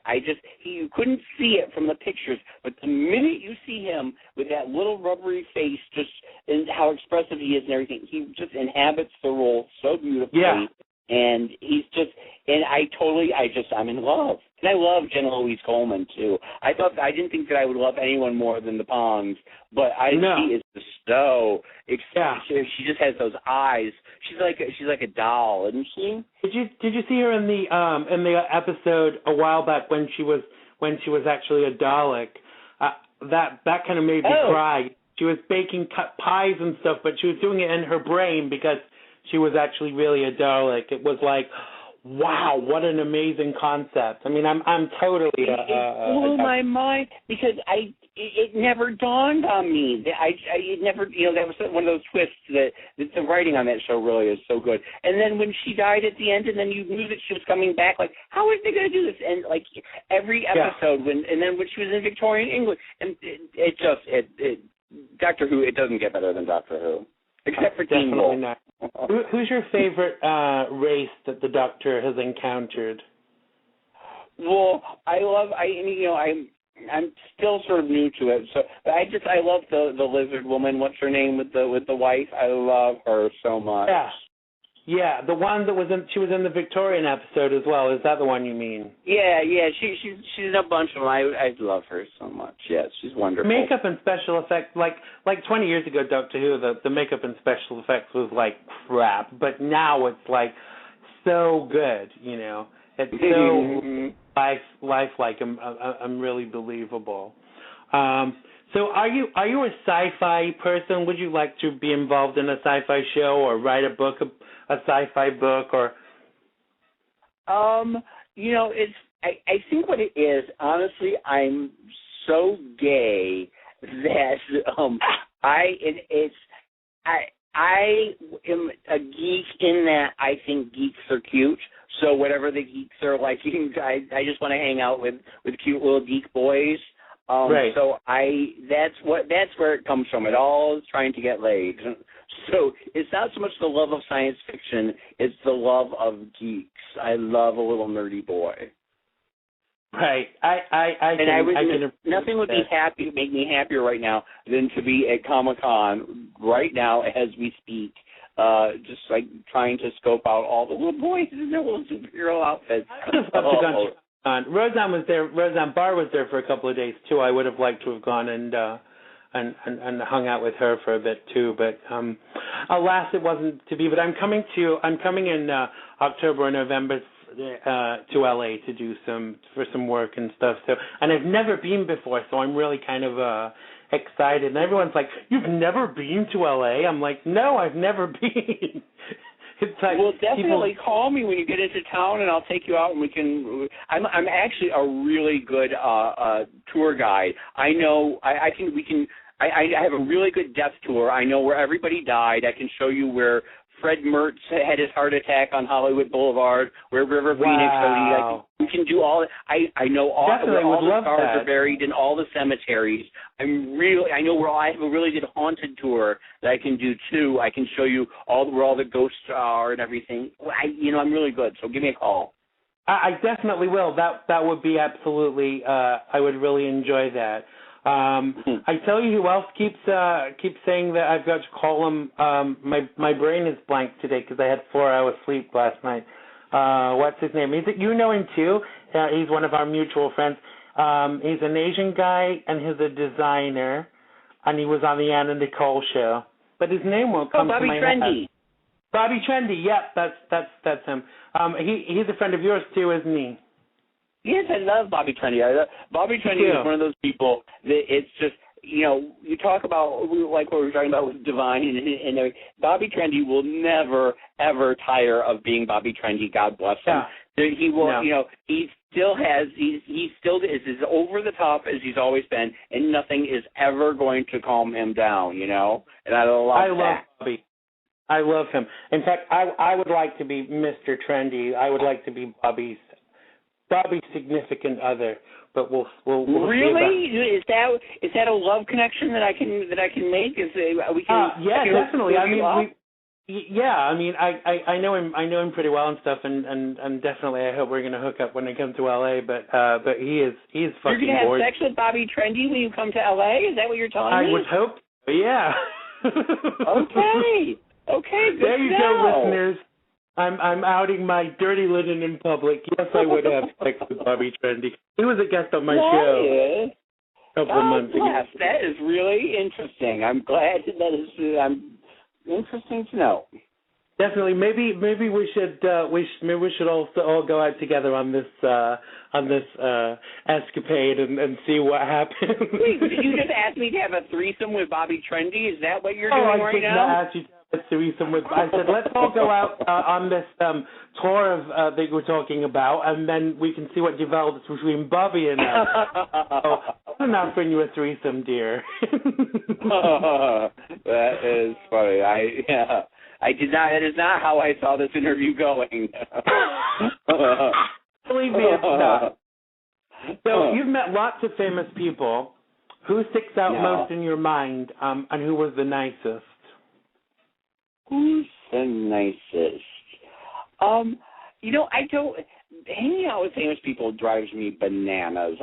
You couldn't see it from the pictures, but the minute you see him with that little rubbery face, just and how expressive he is and everything, he just inhabits the role so beautifully. Yeah. And he's just, and I'm in love. And I love Jenna Louise Coleman, too. I didn't think that I would love anyone more than the Pongs, but she is so exciting. She just has those eyes. She's like a doll, isn't she? Did you see her in the episode a while back when she was actually a Dalek? That kind of made me cry. She was baking pies and stuff, but she was doing it in her brain because she was actually really a Dalek. It was like, wow, what an amazing concept. I mean, I'm totally. It blew my mind because it never dawned on me. It never, that was one of those twists that the writing on that show really is so good. And then when she died at the end, and then you knew that she was coming back, like, how is they going to do this? And like every episode, and then when she was in Victorian England, and it Doctor Who, it doesn't get better than Doctor Who, except for Teen Wolf. Not. Who's your favorite race that the Doctor has encountered? Well, I'm still sort of new to it, so I love the lizard woman. What's her name with the wife? I love her so much. Yeah, the one that she was in the Victorian episode as well. Is that the one you mean? Yeah. She's in a bunch of them. I love her so much. Yes, she's wonderful. Makeup and special effects, like 20 years ago, Doctor Who, the makeup and special effects was like crap, but now it's like so good. It's so lifelike and really believable. So are you a sci-fi person? Would you like to be involved in a sci-fi show or write a sci-fi book or? It's I think what it is, honestly, I'm so gay that I am a geek in that I think geeks are cute. So whatever the geeks are liking, I just want to hang out with cute little geek boys. Right. So that's where it comes from. It all is trying to get laid. So it's not so much the love of science fiction; it's the love of geeks. I love a little nerdy boy. Right. Nothing would make me happier right now than to be at Comic-Con right now as we speak. Just like trying to scope out all the little boys in their little superhero outfits. I would have loved to have gone. Roseanne was there. Roseanne Barr was there for a couple of days too. I would have liked to have gone and hung out with her for a bit too. But alas, it wasn't to be. But I'm coming in October or November to LA to do some work and stuff. So, and I've never been before, so I'm really kind of excited. And everyone's like, "You've never been to LA?" I'm like, "No, I've never been." It's like, well, definitely call me when you get into town, and I'll take you out, and we can. I'm actually a really good tour guide. I know. I think we can. I have a really good death tour. I know where everybody died. I can show you where Fred Mertz had his heart attack on Hollywood Boulevard, where River Phoenix. We can do all. I know where all the stars are buried in all the cemeteries. I know where I have a really good haunted tour that I can do too. I can show you where all the ghosts are and everything. I'm really good. So give me a call. I definitely will. That would be absolutely. I would really enjoy that. I tell you who else keeps saying that I've got to call him. My brain is blank today because I had 4 hours sleep last night. What's his name? You know him too. He's one of our mutual friends. He's an Asian guy and he's a designer, and he was on the Anna Nicole show. But his name won't come to my head. Bobby Trendy. Yep, that's him. He's a friend of yours too, isn't he? Yes, I love Bobby Trendy. Bobby Trendy is one of those people that it's just, you talk about, like what we were talking about with Divine, and Bobby Trendy will never, ever tire of being Bobby Trendy. God bless him. Yeah. He will, he still is as over the top as he's always been, and nothing is ever going to calm him down, and I love Bobby. I love him. In fact, I would like to be Mr. Trendy. I would like to be Bobby's significant other, but we'll really see about. Is that a love connection that I can make? Definitely. I know him pretty well and stuff, and definitely I hope we're gonna hook up when I come to LA. But he's fucking. You're gonna bored. have sex with Bobby Trendy when you come to LA? Is that what you're telling me? I would hope so, yeah. Okay. Good there you go, listeners. I'm outing my dirty linen in public. Yes, I would have sex with Bobby Trendy. He was a guest on my show a couple of months ago. Yes, that is really interesting. I'm glad that is interesting to know. Definitely. Maybe we should all go out together on this escapade and see what happens. Wait, did you just ask me to have a threesome with Bobby Trendy? Is that what you're doing right now? I did not ask you to have a threesome with. I said let's all go out on this tour of that we're talking about, and then we can see what develops between Bobby and us. So, I'm not bringing you a threesome, dear. That is funny. I did not. That is not how I saw this interview going. Believe me, it's not. So you've met lots of famous people. Who sticks out most in your mind, and who was the nicest? Who's the nicest? I don't. Hanging out with famous people drives me bananas.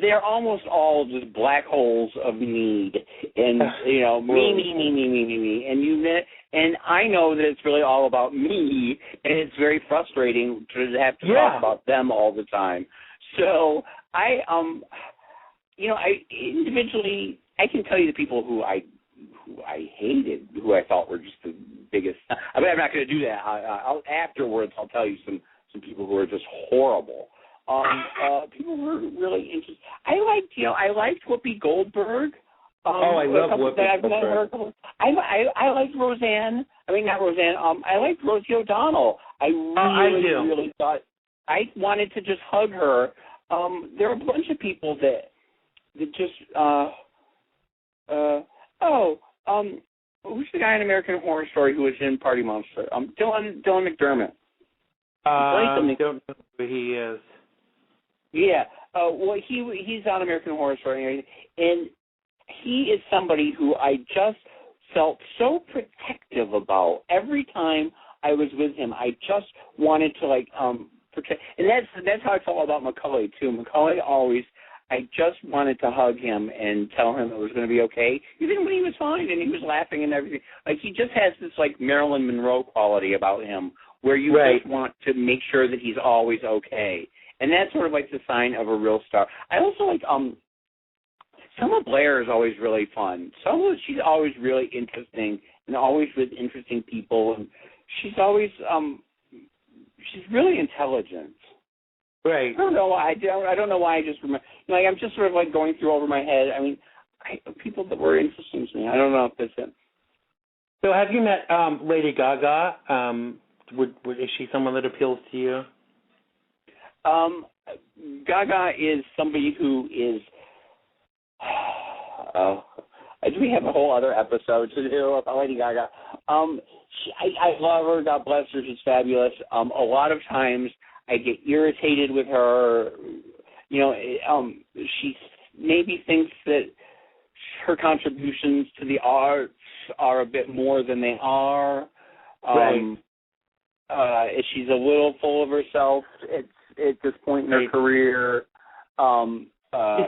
They're almost all just black holes of need, and me, and I know that it's really all about me, and it's very frustrating to have to talk about them all the time. So I individually, I can tell you the people who I hated, who I thought were just the biggest. I mean, I'm not going to do that. Afterwards, I'll tell you some people who are just horrible. People were really interesting. I liked Whoopi Goldberg. I love Whoopi Goldberg. I liked Roseanne. I mean, not Roseanne. I liked Rosie O'Donnell. I really thought I wanted to just hug her. There are a bunch of people that just. Who's the guy in American Horror Story who was in Party Monster? Dylan McDermott. I don't know who he is. Yeah. He's on American Horror Story, and he is somebody who I just felt so protective about. Every time I was with him, I just wanted to protect. And that's how I felt about Macaulay too. Macaulay always. I just wanted to hug him and tell him it was going to be okay, even when he was fine and he was laughing and everything. He just has this Marilyn Monroe quality about him, where you just want to make sure that he's always okay. And that's sort of the sign of a real star. I also like Selma Blair is always really fun. She's always really interesting and always with interesting people, and she's always she's really intelligent. Right. I don't know why. I don't know why I just remember. I'm just sort of going through over my head. I mean, people that were interesting to me. I don't know if that's it. So have you met Lady Gaga? Is she someone that appeals to you? Gaga is somebody who is. Do we have a whole other episode to do about Lady Gaga? I love her. God bless her. She's fabulous. A lot of times I get irritated with her. She maybe thinks that her contributions to the arts are a bit more than they are. She's a little full of herself at this point in her career. You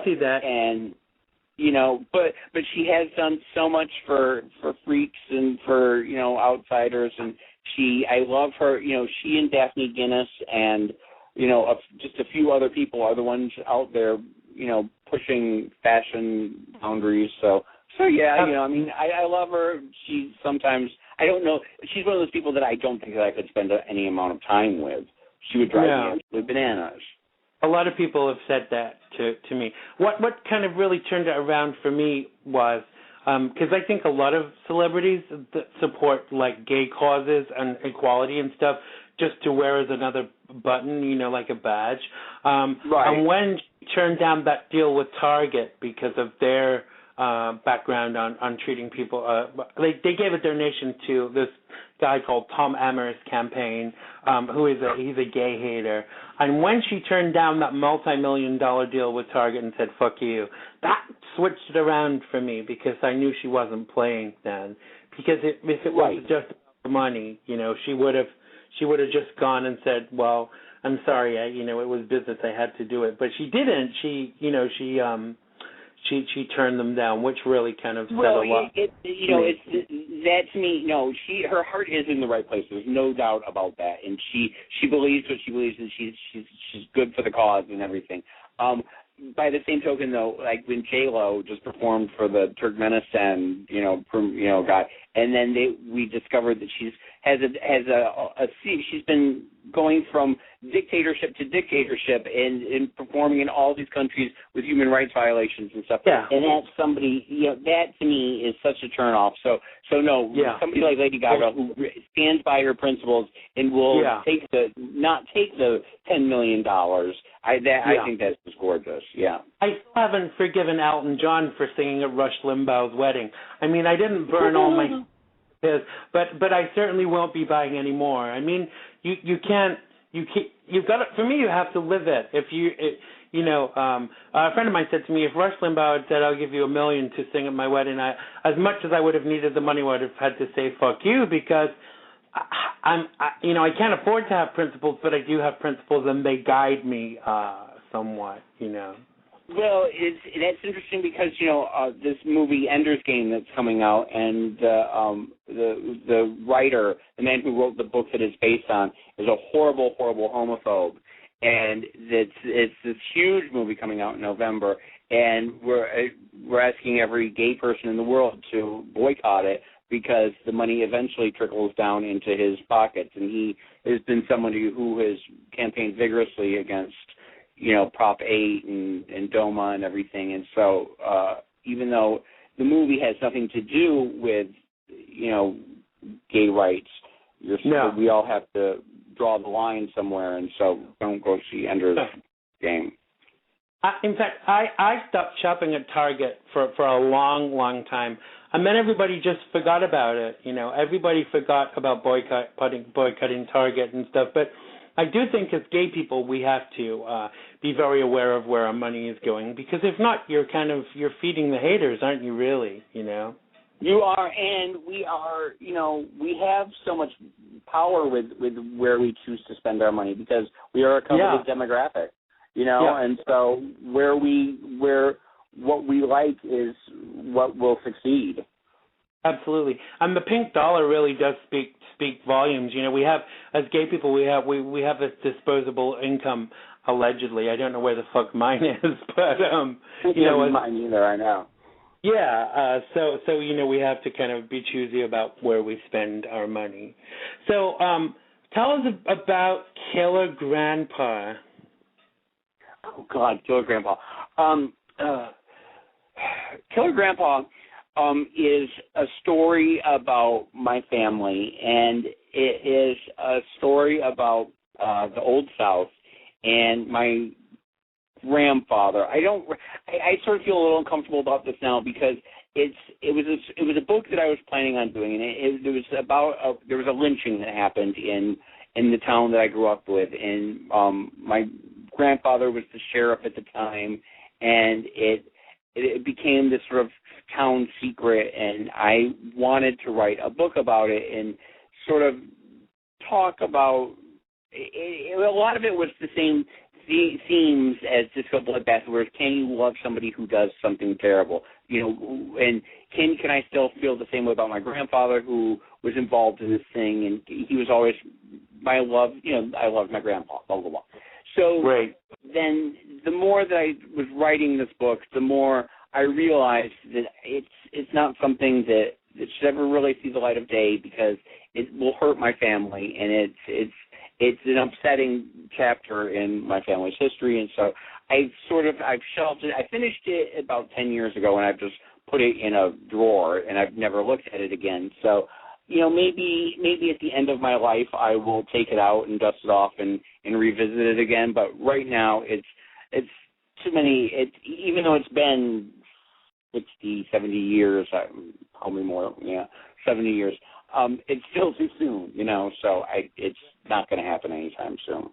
see that, and but she has done so much for freaks and for outsiders, and I love her. She and Daphne Guinness and just a few other people are the ones out there pushing fashion boundaries. So yeah, I love her. She sometimes, I don't know, she's one of those people that I don't think that I could spend any amount of time with. She would drive me absolutely bananas. A lot of people have said that to me. What kind of really turned it around for me was because I think a lot of celebrities that support gay causes and equality and stuff just to wear as another button, like a badge. And when she turned down that deal with Target because of their background on treating people, they gave a donation to this guy called Tom Emmer's campaign, he's a gay hater. And when she turned down that multi-million-dollar deal with Target and said, fuck you, that switched it around for me because I knew she wasn't playing then. Because if it was just about the money, she would have just gone and said, well, I'm sorry, it was business, I had to do it. But she didn't. she turned them down, which really kind of said a lot. It's that to me. No, her heart is in the right place. There's no doubt about that, and she believes what she believes, and she's good for the cause and everything. By the same token, though, like when J-Lo just performed for the Turkmenistan, guy, and then we discovered that she's been going from dictatorship to dictatorship and performing in all these countries with human rights violations and stuff. Yeah. And that's somebody, that to me is such a turnoff. So no, somebody like Lady Gaga who stands by her principles and will not take the $10 million. I think that's just gorgeous. Yeah. I still haven't forgiven Elton John for singing at Rush Limbaugh's wedding. I mean, I didn't burn all my but I certainly won't be buying any more. I mean, you've got to, for me, you have to live it. A friend of mine said to me, if Rush Limbaugh had said, I'll give you $1 million to sing at my wedding, as much as I would have needed the money, I would have had to say fuck you, because I can't afford to have principles, but I do have principles, and they guide me somewhat. Well, that's interesting because this movie Ender's Game that's coming out, and the writer, the man who wrote the book that it's based on, is a horrible, horrible homophobe, and it's this huge movie coming out in November, and we're asking every gay person in the world to boycott it because the money eventually trickles down into his pockets, and he has been somebody who has campaigned vigorously against Prop 8 and DOMA and everything. And so even though the movie has nothing to do with, gay rights, we all have to draw the line somewhere, and so don't go see Ender's Game. In fact, I stopped shopping at Target for a long, long time. And then everybody just forgot about it. Everybody forgot about boycotting Target and stuff. But I do think as gay people we have to be very aware of where our money is going, because if not, you're feeding the haters, aren't you? Really, You are, and we are. We have so much power with where we choose to spend our money because we are a coveted demographic. And so what we like is what will succeed. Absolutely, and the pink dollar really does speak volumes. We have, as gay people, we have this disposable income, allegedly. I don't know where the fuck mine is, but mine either. I know. Yeah, so we have to kind of be choosy about where we spend our money. So tell us about Killer Grandpa. Oh God, Killer Grandpa. Killer Grandpa is a story about my family, and it is a story about the Old South and my grandfather. I sort of feel a little uncomfortable about this now because it was a book that I was planning on doing, and there was a lynching that happened in the town that I grew up with, and my grandfather was the sheriff at the time, and it became this sort of town secret, and I wanted to write a book about it and sort of talk about it. A lot of it was the same themes as Disco Bloodbath, where can you love somebody who does something terrible, and can I still feel the same way about my grandfather who was involved in this thing, and he was always my love, I loved my grandpa, blah, blah, blah. So then the more that I was writing this book, the more I realized that it's not something that should ever really see the light of day because it will hurt my family, and it's an upsetting chapter in my family's history, and so I've shelved it. I finished it about 10 years ago, and I've just put it in a drawer, and I've never looked at it again. So, maybe at the end of my life I will take it out and dust it off and revisit it again. But right now it's too many. Even though it's been 60, 70 years, probably more, 70 years. It's still too soon, so it's not going to happen anytime soon.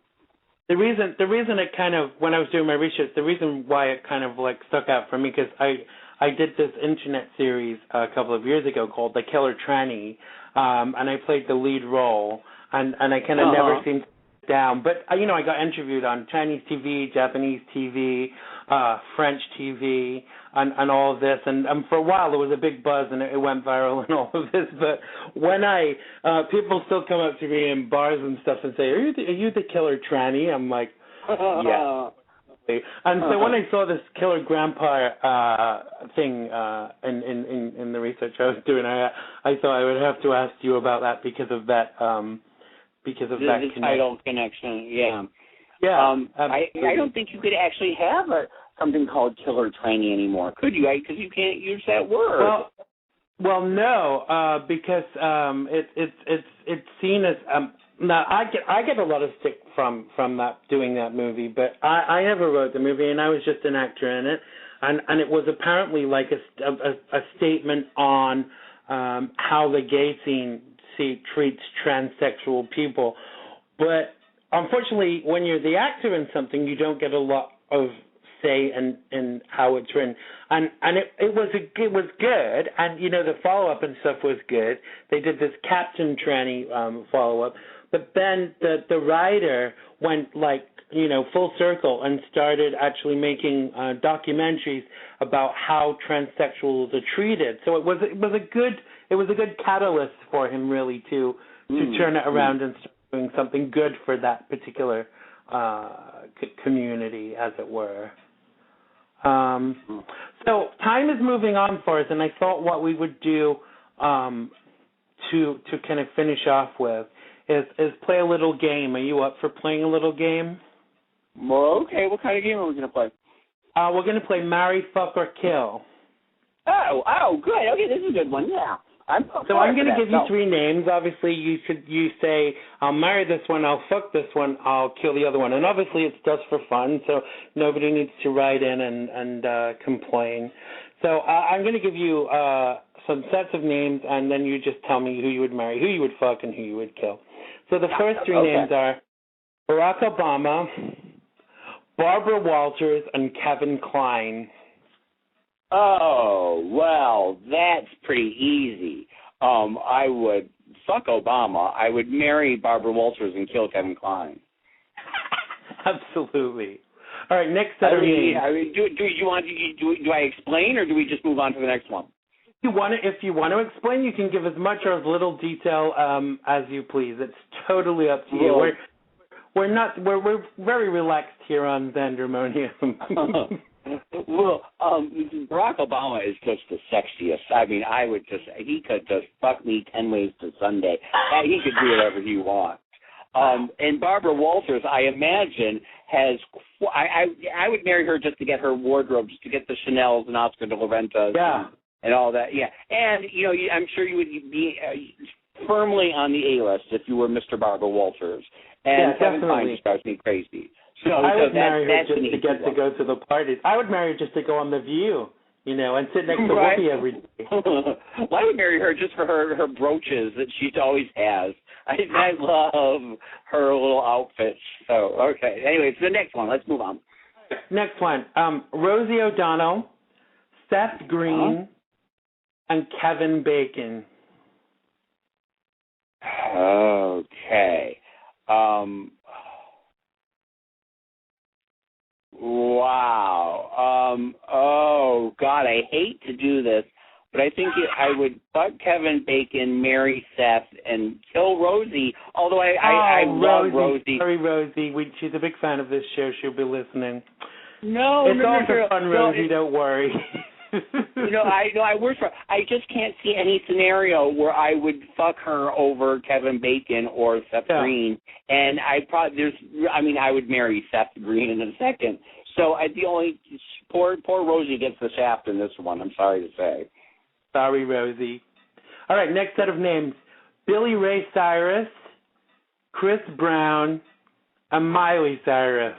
The reason it kind of, when I was doing my research, the reason why it kind of like stuck out for me, because I did this internet series a couple of years ago called The Killer Tranny, and I played the lead role, and I kind of never seemed to down. But, I got interviewed on Chinese TV, Japanese TV, French TV, and all of this. And for a while, there was a big buzz, and it went viral and all of this. But when people still come up to me in bars and stuff and say, are you the killer tranny? I'm like, yeah. And so when I saw this killer grandpa thing in the research I was doing, I thought I would have to ask you about that because of that the title connection. Yeah. Yeah. I don't think you could actually have something called killer tranny anymore, could you? Because you can't use that word. Well, no, because it's seen as now I get a lot of stick from that doing that movie, but I never wrote the movie, and I was just an actor in it, and it was apparently like a statement on how the gay scene treats transsexual people, but unfortunately, when you're the actor in something, you don't get a lot of say in how it's written, and it was good, and the follow up and stuff was good. They did this Captain Tranny follow up, but then the writer went full circle and started actually making documentaries about how transsexuals are treated. So it was a good catalyst for him really to turn it around and start doing something good for that particular community, as it were. So time is moving on for us, and I thought what we would do to kind of finish off with is play a little game. Are you up for playing a little game? Well, okay. What kind of game are we going to play? We're going to play Marry, Fuck, or Kill. Oh, good. Okay, this is a good one. Yeah. I'm going to give you three names. Obviously, you say, I'll marry this one, I'll fuck this one, I'll kill the other one. And obviously, it's just for fun, so nobody needs to write in and complain. So I'm going to give you some sets of names, and then you just tell me who you would marry, who you would fuck, and who you would kill. So the first three names are Barack Obama, Barbara Walters, and Kevin Kline. Oh, well, that's pretty easy. I would fuck Obama. I would marry Barbara Walters and kill Kevin Kline. Absolutely. All right, next set of names. Do I explain, or do we just move on to the next one? If you want to explain, you can give as much or as little detail as you please. It's totally up to you. We're very relaxed here on Xandermonium. Well, Barack Obama is just the sexiest. I mean, he could just fuck me 10 ways to Sunday. He could do whatever he wants. And Barbara Walters, I imagine, I would marry her just to get her wardrobe, just to get the Chanels and Oscar de la Rentas. Yeah. And all that, yeah. And, I'm sure you would be firmly on the A-list if you were Mr. Barbara Walters. And Kevin Kline just drives me crazy. I would marry her just to get to go to the parties. I would marry her just to go on The View, and sit next to Whoopi every day. Well, I would marry her just for her brooches that she always has. I love her little outfits. So, okay. Anyway, so the next one. Let's move on. Next one. Rosie O'Donnell, Seth Green, and Kevin Bacon. Okay. Wow. Oh, God, I hate to do this, but I think I would fuck Kevin Bacon, marry Seth, and kill Rosie, although I love Rosie. Sorry, Rosie. She's a big fan of this show. She'll be listening. No, it's all for fun, Rosie. Don't worry. I work for. I just can't see any scenario where I would fuck her over Kevin Bacon or Seth Green, and I would marry Seth Green in a second. So poor Rosie gets the shaft in this one. I'm sorry to say. Sorry, Rosie. All right, next set of names: Billy Ray Cyrus, Chris Brown, and Miley Cyrus.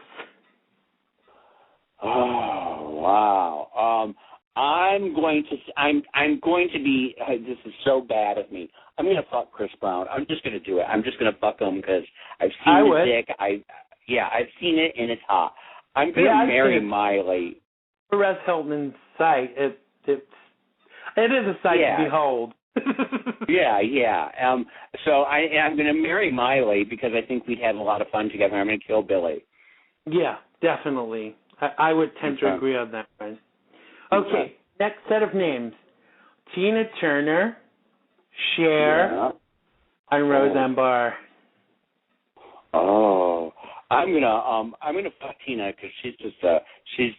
Oh wow. I'm going to be. This is so bad of me. I'm going to fuck Chris Brown. I'm just going to do it. I'm just going to fuck him because I've seen the dick. I've seen it and it's hot. I'm going to marry Miley. Perez Hilton's sight. It is a sight to behold. Yeah. So I'm going to marry Miley because I think we'd have a lot of fun together. I'm going to kill Billy. Yeah, definitely. I would tend to agree on that one. Okay, next set of names. Tina Turner, Cher, and Roseanne Barr. Oh, I'm gonna fuck Tina because she's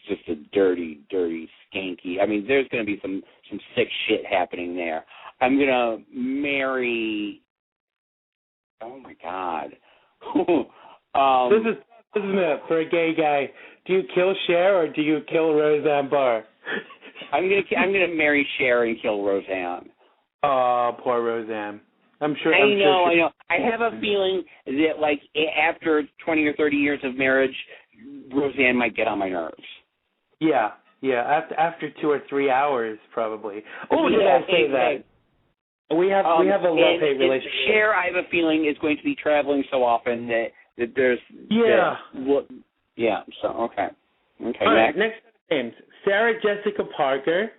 just a dirty skanky. I mean, there's gonna be some sick shit happening there. I'm gonna marry. Oh my God. This is isn't it for a gay guy? Do you kill Cher or do you kill Roseanne Barr? I'm gonna marry Cher and kill Roseanne. Oh, poor Roseanne. I know. I have a feeling that, like, after 20 or 30 years of marriage, Roseanne might get on my nerves. Yeah. After 2 or 3 hours, probably. Oh, did I say that? We have a love-hate relationship. Cher, I have a feeling, is going to be traveling so often that there's... Yeah. So, okay. All right, next names. Sarah Jessica Parker,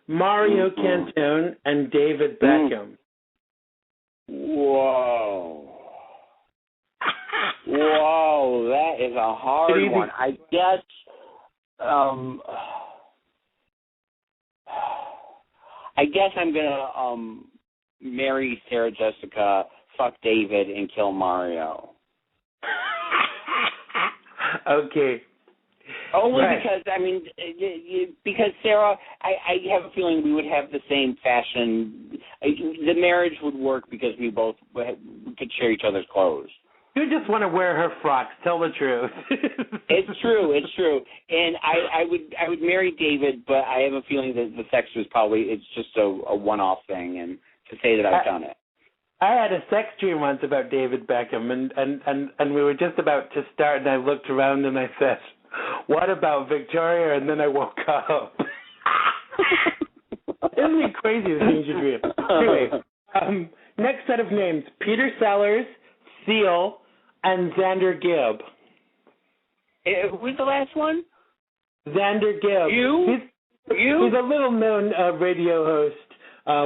Mario Cantone, and David Beckham. Whoa, that is a hard one. I guess, I'm gonna marry Sarah Jessica, fuck David, and kill Mario. Okay. Only because Sarah, I have a feeling we would have the same fashion. The marriage would work because we both could share each other's clothes. You just want to wear her frocks. Tell the truth. It's true. And I would marry David, but I have a feeling that the sex was it's just a one-off thing, and to say that I've done it. I had a sex dream once about David Beckham, and we were just about to start, and I looked around and I said, "What about Victoria?" And then I woke up. Isn't it crazy the things you dream? Anyway, next set of names: Peter Sellers, Seal, and Xander Gibb. Who's the last one? Xander Gibb. He's a little-known radio host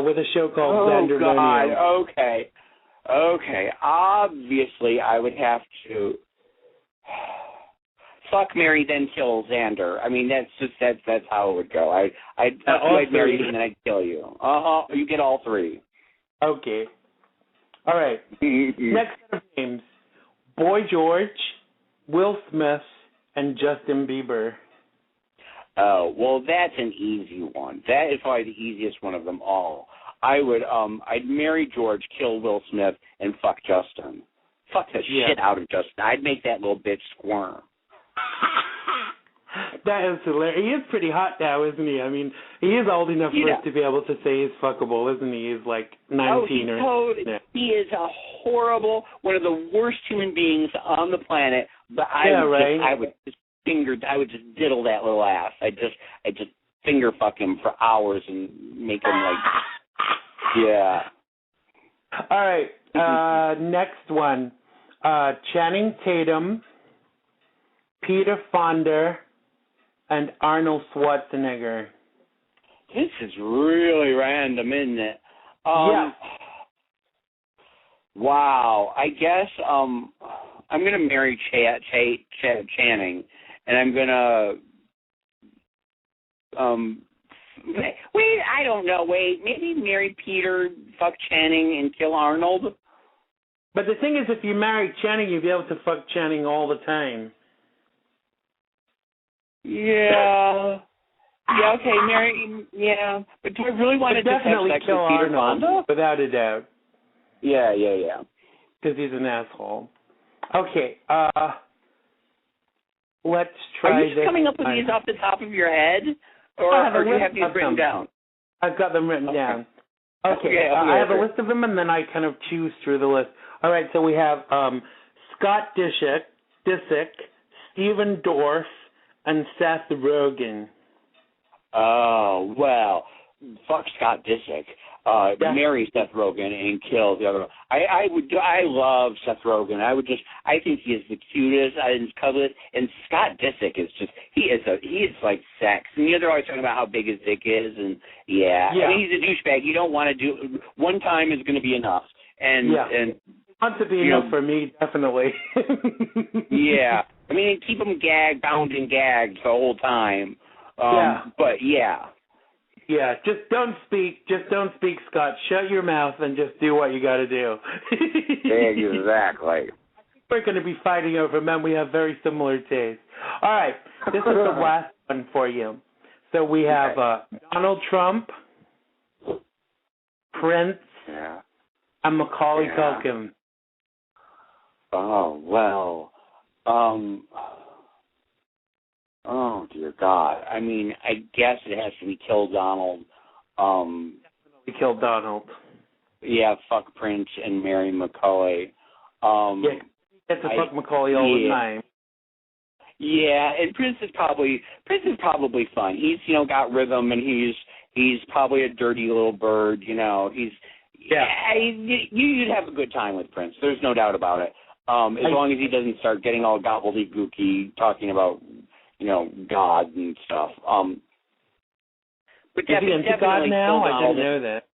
with a show called Xandermonium. Oh, God. Okay. Obviously, I would have to fuck, marry, then kill Xander. I mean, that's how it would go. I'd marry you, and then I'd kill you. You get all three. Okay. All right. Next set of names: Boy George, Will Smith, and Justin Bieber. Oh, well, that's an easy one. That is probably the easiest one of them all. I'd marry George, kill Will Smith, and fuck Justin. Fuck the shit out of Justin. I'd make that little bitch squirm. That is hilarious. He is pretty hot now, isn't he? I mean, he is old enough for us to be able to say he's fuckable, isn't he? He's like 19 He is a horrible, one of the worst human beings on the planet. But I would just diddle that little ass. I just finger fuck him for hours and make him All right. Next one: Channing Tatum, Peter Fonda, and Arnold Schwarzenegger. This is really random, isn't it? Wow. I guess I'm going to marry Channing, and I'm going to I don't know. Maybe marry Peter, fuck Channing, and kill Arnold. But the thing is, if you marry Channing, you'll be able to fuck Channing all the time. Yeah. Yeah, okay, marry, But do I really want to definitely have sex kill with Peter Arnold, Fonda? without a doubt. Yeah. Because he's an asshole. Okay, let's try this. Are you just coming up with these off the top of your head? Or do you have these written down? I've got them written down. Okay, I have a list of them, and then I kind of choose through the list. All right, so we have Scott Disick, Stephen Dorff, and Seth Rogen. Oh, well, fuck Scott Disick, marry Seth Rogen and kill the other one. I love Seth Rogen. I think he is the cutest and cuddliest. And Scott Disick is just, he is like sex. And they're always talking about how big his dick is, and I mean, he's a douchebag. You don't want to do, one time is going to be enough. And wants to be enough for me, definitely. Yeah. I mean, keep them bound and gagged the whole time. But yeah, just don't speak, Scott. Shut your mouth and just do what you got to do. Exactly. We're going to be fighting over men. We have very similar tastes. All right, this is the last one for you. So we have Donald Trump, Prince, and Macaulay Culkin. Oh, well, oh, dear God. I mean, I guess it has to be kill Donald. Definitely kill Donald. Yeah, fuck Prince and marry Macaulay. Get to fuck Macaulay all the time. Yeah, and Prince is probably fun. He's, got rhythm, and he's probably a dirty little bird, you'd have a good time with Prince. There's no doubt about it. As long as he doesn't start getting all gobbledygooky, talking about, God and stuff. But is he into God now? I didn't know that.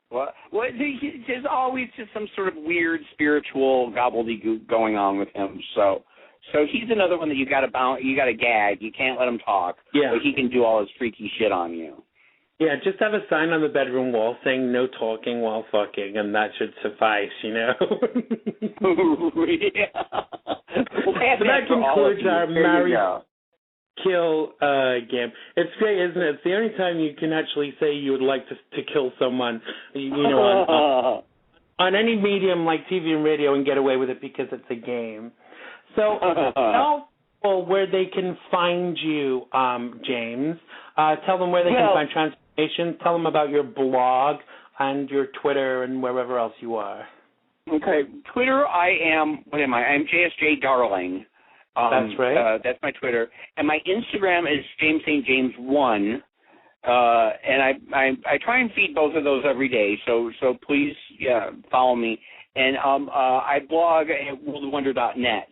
What? Well, there's always just some sort of weird spiritual gobbledygook going on with him. So he's another one that you got to gag. You can't let him talk. Yeah. But he can do all his freaky shit on you. Yeah, just have a sign on the bedroom wall saying "No talking while fucking," and that should suffice, Yeah. So that concludes our marry, kill game. It's great, isn't it? It's the only time you can actually say you would like to kill someone, on any medium like TV and radio and get away with it because it's a game. So tell people where they can find you, James. Tell them where they can find Transformation. Tell them about your blog and your Twitter and wherever else you are. Okay, Twitter, I'm JSJ Darling. That's right. That's my Twitter. And my Instagram is James St. James 1. And I try and feed both of those every day, so please follow me. And I blog at worldofwonder.net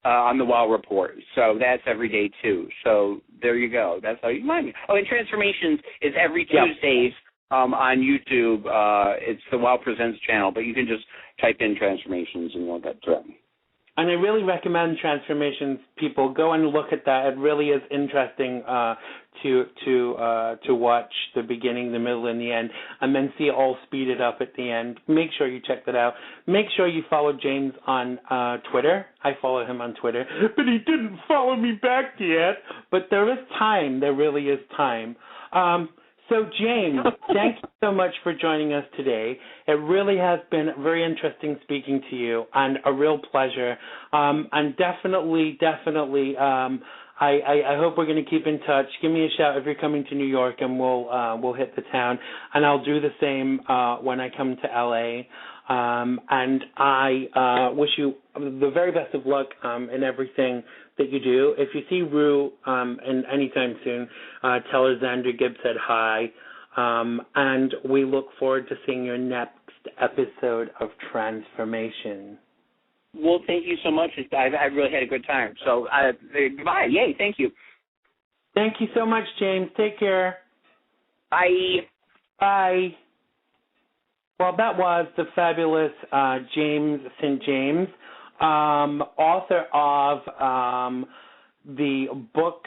on the WoW Report, so that's every day too. So there you go. That's how you find me. Oh, and Transformations is every Tuesdays on YouTube. It's the WoW Presents channel, but you can just type in Transformations and you'll get to it. And I really recommend Transformations. People go and look at that. It really is interesting to watch the beginning, the middle, and the end, and then see it all speeded up at the end. Make sure you check that out. Make sure you follow James on Twitter. I follow him on Twitter, but he didn't follow me back yet. But there is time. There really is time. So, James, thank you so much for joining us today. It really has been very interesting speaking to you and a real pleasure. And definitely, I hope we're going to keep in touch. Give me a shout if you're coming to New York, and we'll hit the town. And I'll do the same when I come to L.A. And I wish you the very best of luck in everything that you do. If you see Rue anytime soon, tell her Xander Gibb said hi. And we look forward to seeing your next episode of Transformation. Well, thank you so much. I really had a good time. So, goodbye. Yay, thank you. Thank you so much, James. Take care. Bye. Bye. Well, that was the fabulous James St. James, author of the book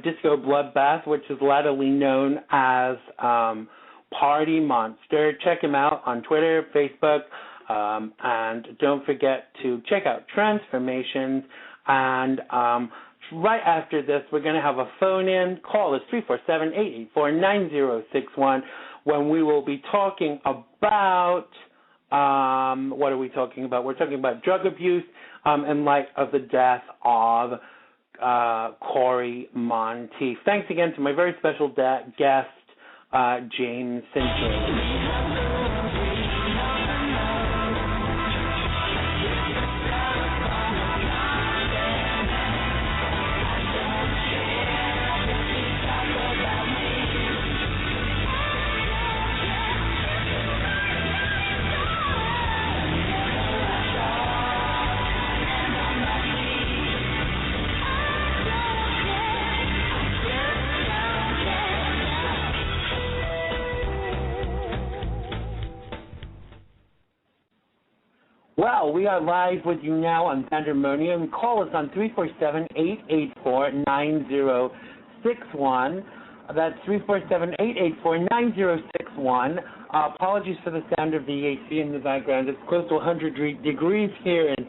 Disco Bloodbath, which is latterly known as Party Monster. Check him out on Twitter, Facebook, and don't forget to check out Transformations. And right after this, we're going to have a phone-in. Call us 347-884-9061 when we will be talking about, what are we talking about? We're talking about drug abuse in light of the death of Cory Montieth. Thanks again to my very special guest, James St. James. Well, we are live with you now on Xandermonium. Call us on 347-884-9061. That's 347-884-9061. Apologies for the sound of the AC in the background. It's close to 100 degrees here in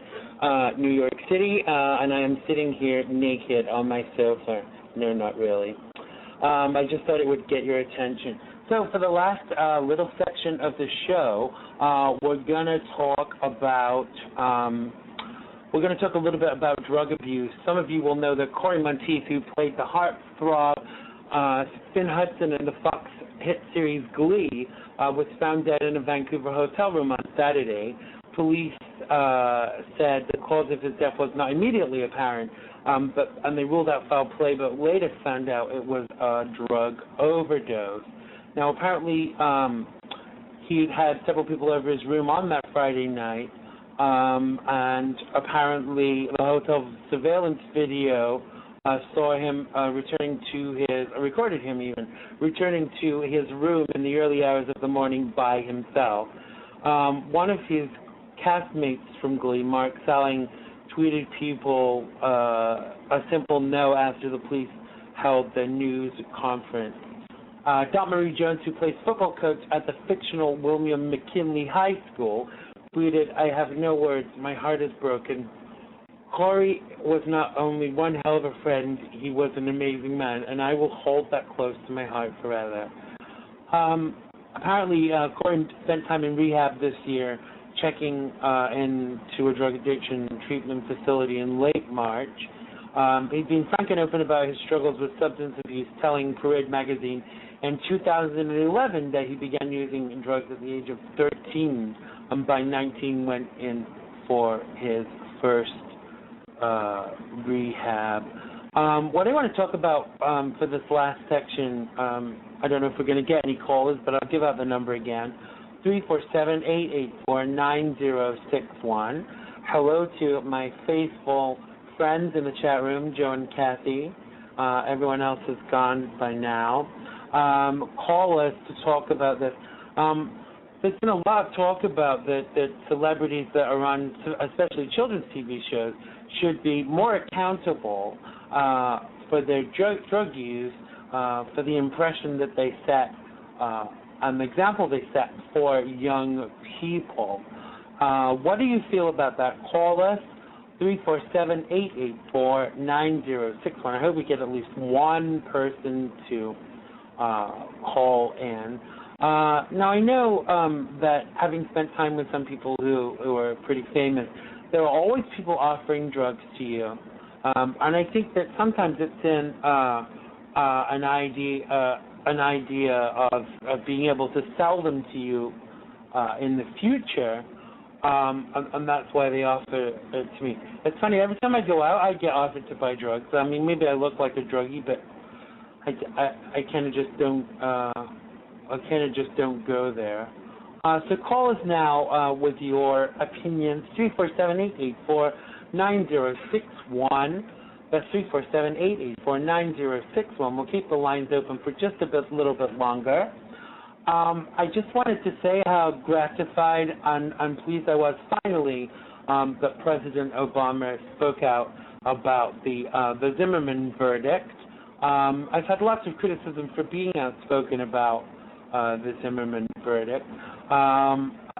New York City, and I am sitting here naked on my sofa. No, not really. I just thought it would get your attention. So for the last little section of the show, we're going to talk about a little bit about drug abuse. Some of you will know that Cory Montieth, who played the heartthrob Finn Hudson in the Fox hit series Glee, was found dead in a Vancouver hotel room on Saturday. Police said the cause of his death was not immediately apparent, and they ruled out foul play, but later found out it was a drug overdose. Now, apparently, he had several people over his room on that Friday night, and apparently the hotel surveillance video saw him recorded him returning to his room in the early hours of the morning by himself. One of his castmates from Glee, Mark Salling, tweeted people a simple no after the police held the news conference. Dot Marie Jones, who plays football coach at the fictional William McKinley High School, tweeted, "I have no words. My heart is broken. Cory was not only one hell of a friend, he was an amazing man, and I will hold that close to my heart forever." Apparently, Cory spent time in rehab this year, checking into a drug addiction treatment facility in late March. He'd been frank and open about his struggles with substance abuse, telling Parade magazine in 2011 that he began using drugs at the age of 13. By 19, went in for his first rehab. What I want to talk about for this last section, I don't know if we're going to get any callers, but I'll give out the number again, 347-884-9061. Hello to my faithful friends in the chat room, Joe and Kathy. Everyone else has gone by now. Call us to talk about this. There's been a lot of talk about that celebrities that are on, especially children's TV shows, should be more accountable for their drug use, for the impression that they set, and the example they set for young people. What do you feel about that? Call us, 347-884-9061. I hope we get at least one person to call in. Now, I know that having spent time with some people who are pretty famous, there are always people offering drugs to you. And I think that sometimes it's in an idea of being able to sell them to you in the future, and that's why they offer it to me. It's funny, every time I go out, I get offered to buy drugs. I mean, maybe I look like a druggie, but I kind of just don't. I kind of just don't go there. So call us now with your opinions, 347-884-9061. That's 347-884-9061. We'll keep the lines open for just a little bit longer. I just wanted to say how gratified and pleased I was finally that President Obama spoke out about the Zimmerman verdict. I've had lots of criticism for being outspoken about the Zimmerman verdict,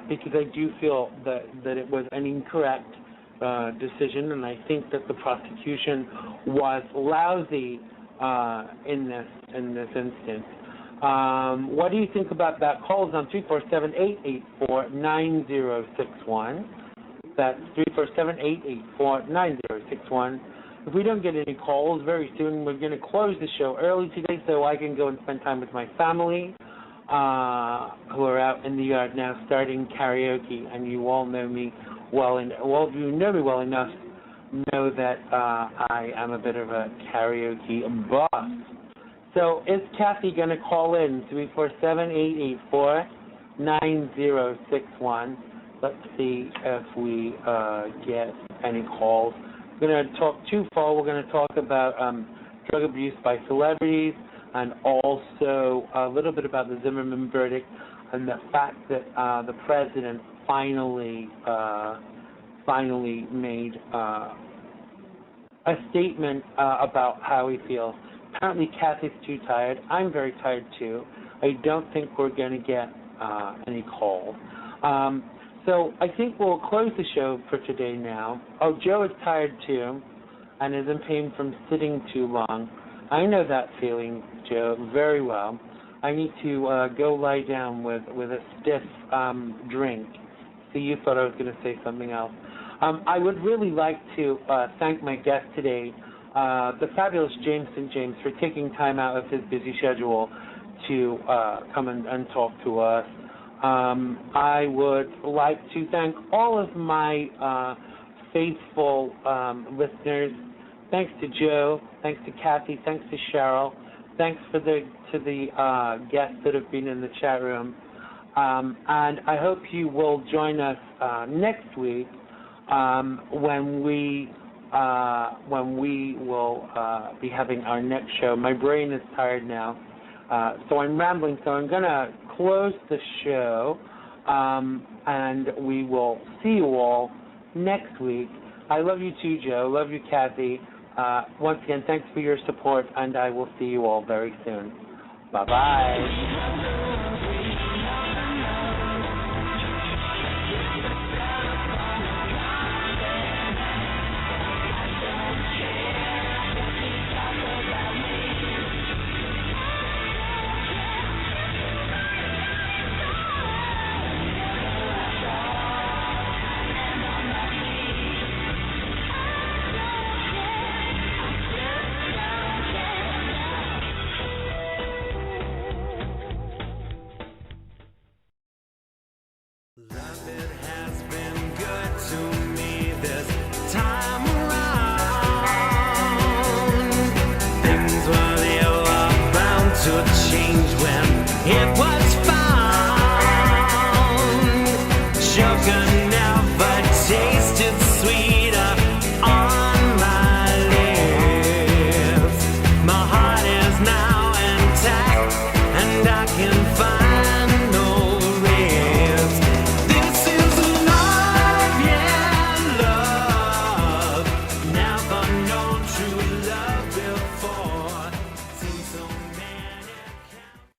because I do feel that it was an incorrect decision, and I think that the prosecution was lousy in this instance. What do you think about that? Call us on 347-884-9061. That's 347-884-9061. If we don't get any calls very soon, we're going to close the show early today so I can go and spend time with my family, who are out in the yard now starting karaoke, and you all know me well, and all of you know me well enough know that I am a bit of a karaoke boss. So is Kathy going to call in? 347-884-9061. Let's see if we get any calls. We're going to talk twofold. We're going to talk about drug abuse by celebrities, and also a little bit about the Zimmerman verdict and the fact that the president finally finally made a statement about how he feels. Apparently, Kathy's too tired. I'm very tired too. I don't think we're going to get any calls. So I think we'll close the show for today now. Oh, Joe is tired too and is in pain from sitting too long. I know that feeling, Joe, very well. I need to go lie down with a stiff drink. See, you thought I was going to say something else. I would really like to thank my guest today, the fabulous James St. James, for taking time out of his busy schedule to come and talk to us. I would like to thank all of my faithful listeners. Thanks to Joe, thanks to Kathy, thanks to Cheryl, thanks to the guests that have been in the chat room. And I hope you will join us next week when we will be having our next show. My brain is tired now, so I'm rambling. So I'm going to close the show, and we will see you all next week. I love you too, Joe. Love you, Kathy. Once again, thanks for your support, and I will see you all very soon. Bye-bye. Change when it was found. Shook